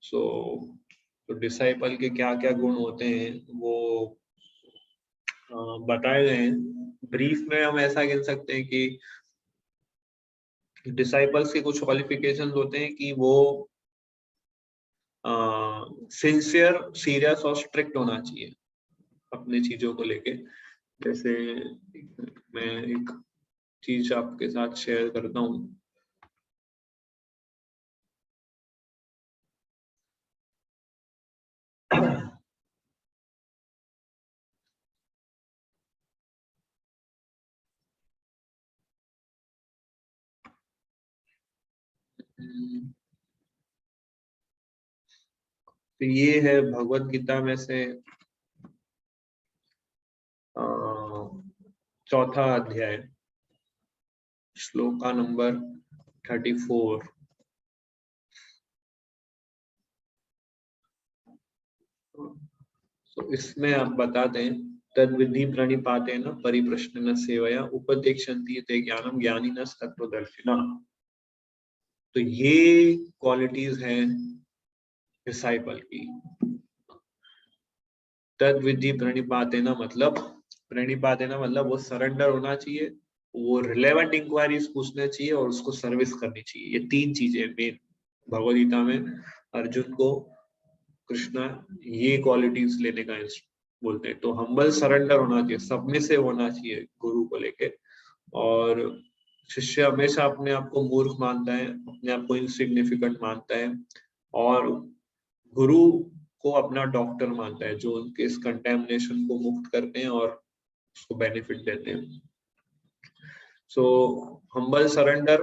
तो डिसाइपल के क्या क्या गुण होते हैं वो बताए गए हैं। ब्रीफ में हम ऐसा कह सकते हैं कि डिसाइपल्स के कुछ क्वालिफिकेशंस होते हैं कि वो सिंसियर, सीरियस और स्ट्रिक्ट होना चाहिए अपनी चीजों को लेके। जैसे मैं एक चीज आपके साथ शेयर करता हूँ। तो ये है भगवत गीता में से 4था अध्याय, श्लोका नंबर 34। तो इसमें आप बताते हैं, तद विधि प्रणिपातेन परिप्रश्नेन सेवया उपदेक्षन्ति ते ज्ञानम ज्ञानिनः तत्त्वदर्शिनः। तो ये क्वालिटीज हैं डिसाइपल की। तद विधि प्रणिपातेन मतलब वो सरेंडर होना चाहिए, वो रिलेवेंट इंक्वायरीज पूछने चाहिए और उसको सर्विस करनी चाहिए। ये 3 चीजें मेन भगवद गीता में अर्जुन को कृष्णा ये क्वालिटीज लेने का बोलते हैं। तो हम्बल सरेंडर होना चाहिए, सबमिसिव होना चाहिए गुरु को लेके। और शिष्य हमेशा अपने आप को मूर्ख मानता है, अपने आप को इनसिग्निफिकेंट मानता है, और गुरु को अपना डॉक्टर मानता है जो उनके इस कंटेमिनेशन को मुक्त करते हैं और उसको बेनिफिट देते हैं। सो हम्बल सरेंडर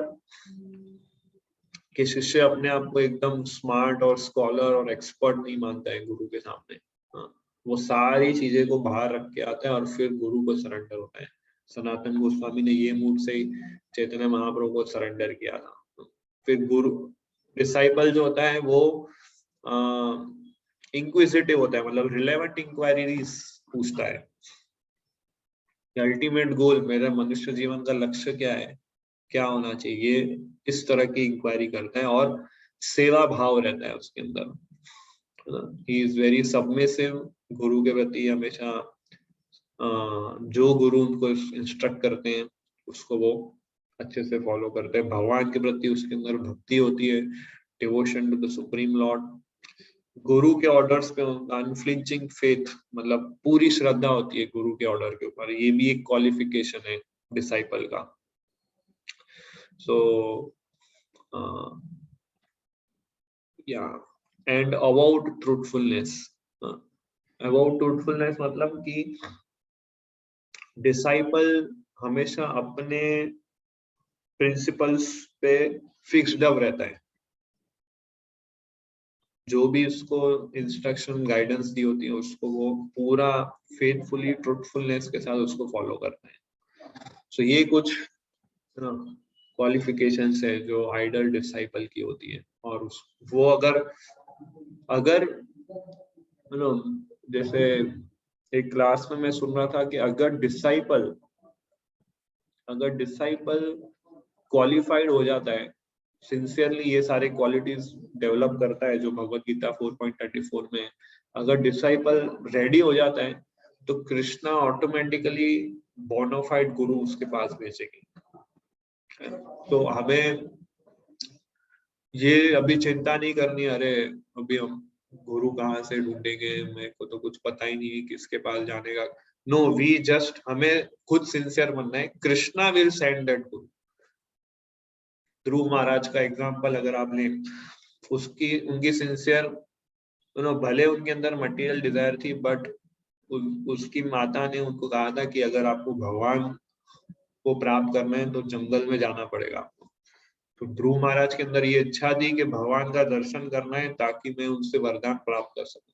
कि शिष्य अपने आप को एकदम स्मार्ट और स्कॉलर और एक्सपर्ट नहीं मानता है गुरु के सामने। हाँ, वो सारी चीजें को बाहर रख के आता है और फिर गुरु को सरेंडर होता है। सनातन गोस्वामी ने ये मूड से ही चैतन्य महाप्रभु को सरेंडर किया था। फिर गुरु डिसाइपल जो होता है वो इंक्विजिटिव होता है, मतलब रिलेवेंट इंक्वायरीज पूछता है। अल्टीमेट गोल, मेरा मनुष्य जीवन का लक्ष्य क्या है, क्या होना चाहिए, ये इस तरह की इंक्वायरी करता है और सेवा भाव रहता है उसके अंदर। ही इज वेरी सबमिसिव गुरु के प्रति, हमेशा जो गुरु उनको इंस्ट्रक्ट करते हैं उसको वो अच्छे से फॉलो करते हैं। भगवान के प्रति उसके अंदर भक्ति होती है, devotion to the supreme lord. गुरु के ऑर्डर्स पे अनफ्लिंचिंग फेथ, मतलब पूरी श्रद्धा होती है गुरु के ऑर्डर के ऊपर। ये भी एक क्वालिफिकेशन है डिसाइपल का। सो या and about truthfulness, about truthfulness मतलब कि डिसाइपल हमेशा अपने प्रिंसिपल्स पे फिक्स्ड अप रहता है। जो भी उसको इंस्ट्रक्शन गाइडेंस दी होती है उसको वो पूरा फेथफुली ट्रूथफुलनेस के साथ उसको फॉलो करता है। सो ये कुछ क्वालिफिकेशंस है जो आइडल डिसाइपल की होती है। और वो अगर जैसे एक क्लास में मैं सुन रहा था कि अगर डिसाइपल क्वालिफाइड हो जाता है, सिंसियरली ये सारे क्वालिटीज डेवलप करता है जो भगवत गीता 4.34 में, अगर डिसाइपल रेडी हो जाता है तो कृष्णा ऑटोमेटिकली बोनाफाइड गुरु उसके पास भेजेगी। तो हमें ये अभी चिंता नहीं करनी, अरे अभी हम गुरु कहाँ से ढूंढेंगे, मेरे को तो कुछ पता ही नहीं किसके पास जाने का। नो, वी जस्ट, हमें खुद सिंसियर बनना है, कृष्णा विल सेंड दैट गुरु। ध्रुव महाराज का एग्जांपल अगर आप लें, उनकी सिंसियर, भले उनके अंदर मटेरियल डिजायर थी, बट उसकी माता ने उनको कहा था कि अगर आपको भगवान को प्राप्त करना है तो जंगल में जाना पड़ेगा। तो ध्रुव महाराज के अंदर ये इच्छा थी कि भगवान का दर्शन करना है ताकि मैं उनसे वरदान प्राप्त कर सकूं।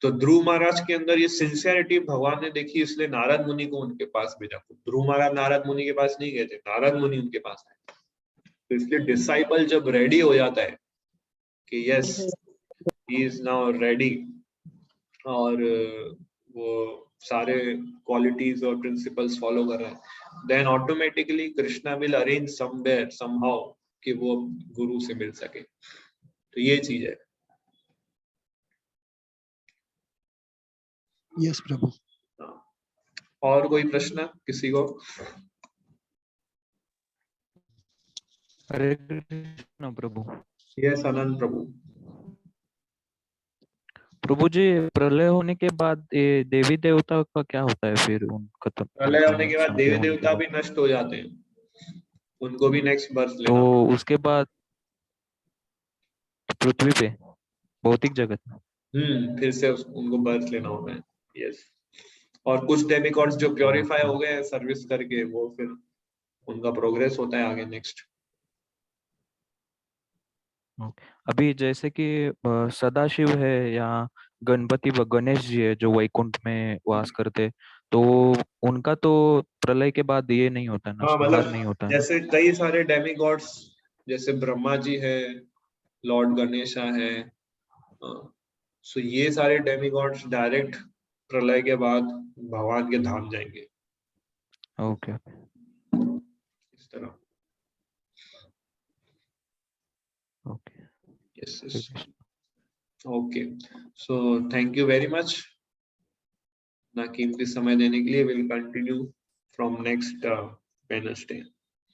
तो ध्रुव महाराज के अंदर ये सिंसियरिटी भगवान ने देखी, इसलिए नारद मुनि को उनके पास भेजा। ध्रुव महाराज नारद मुनि के पास नहीं गए थे, नारद मुनि उनके पास आए। तो इसलिए डिसाइपल जब रेडी हो जाता है कि yes he is now ready, और वो सारे क्वालिटीज और प्रिंसिपल्स फॉलो कर रहे हैं, then automatically Krishna will arrange somewhere somehow कि वो गुरु से मिल सके। तो ये चीज है। यस प्रभु। और कोई प्रश्न किसी को? हरे कृष्ण प्रभु। यस आनंद प्रभु। प्रभु जी, प्रलय होने के बाद ये देवी देवता का क्या होता है फिर? उनका प्रलय होने के बाद देवी देवता भी नष्ट हो जाते हैं, उनको भी नेक्स्ट बर्थ लेना। तो उसके बाद पृथ्वी पे भौतिक जगत फिर से उनको बर्थ लेना होता है। यस। और कुछ डेमिगॉड्स जो प्योरीफाई हो गए हैं सर्विस करके, वो फिर उनका प्रोग्रेस होता है आगे नेक्स्ट। अभी जैसे कि सदाशिव है या गणपति व गणेश जी है जो वैकुंठ में वास करते, तो उनका तो प्रलय के बाद ये नहीं होता ना, संहार नहीं होता है। जैसे कई सारे डेमिगॉड्स, जैसे ब्रह्मा जी है, लॉर्ड गणेशा है, सो ये सारे डेमिगॉड्स डायरेक्ट प्रलय के बाद भगवान के धाम जाएंगे। ओके। इस तरह। Okay. Yes. Okay, so thank you very much ना कीमती समय देने के लिए। Will continue from next Wednesday.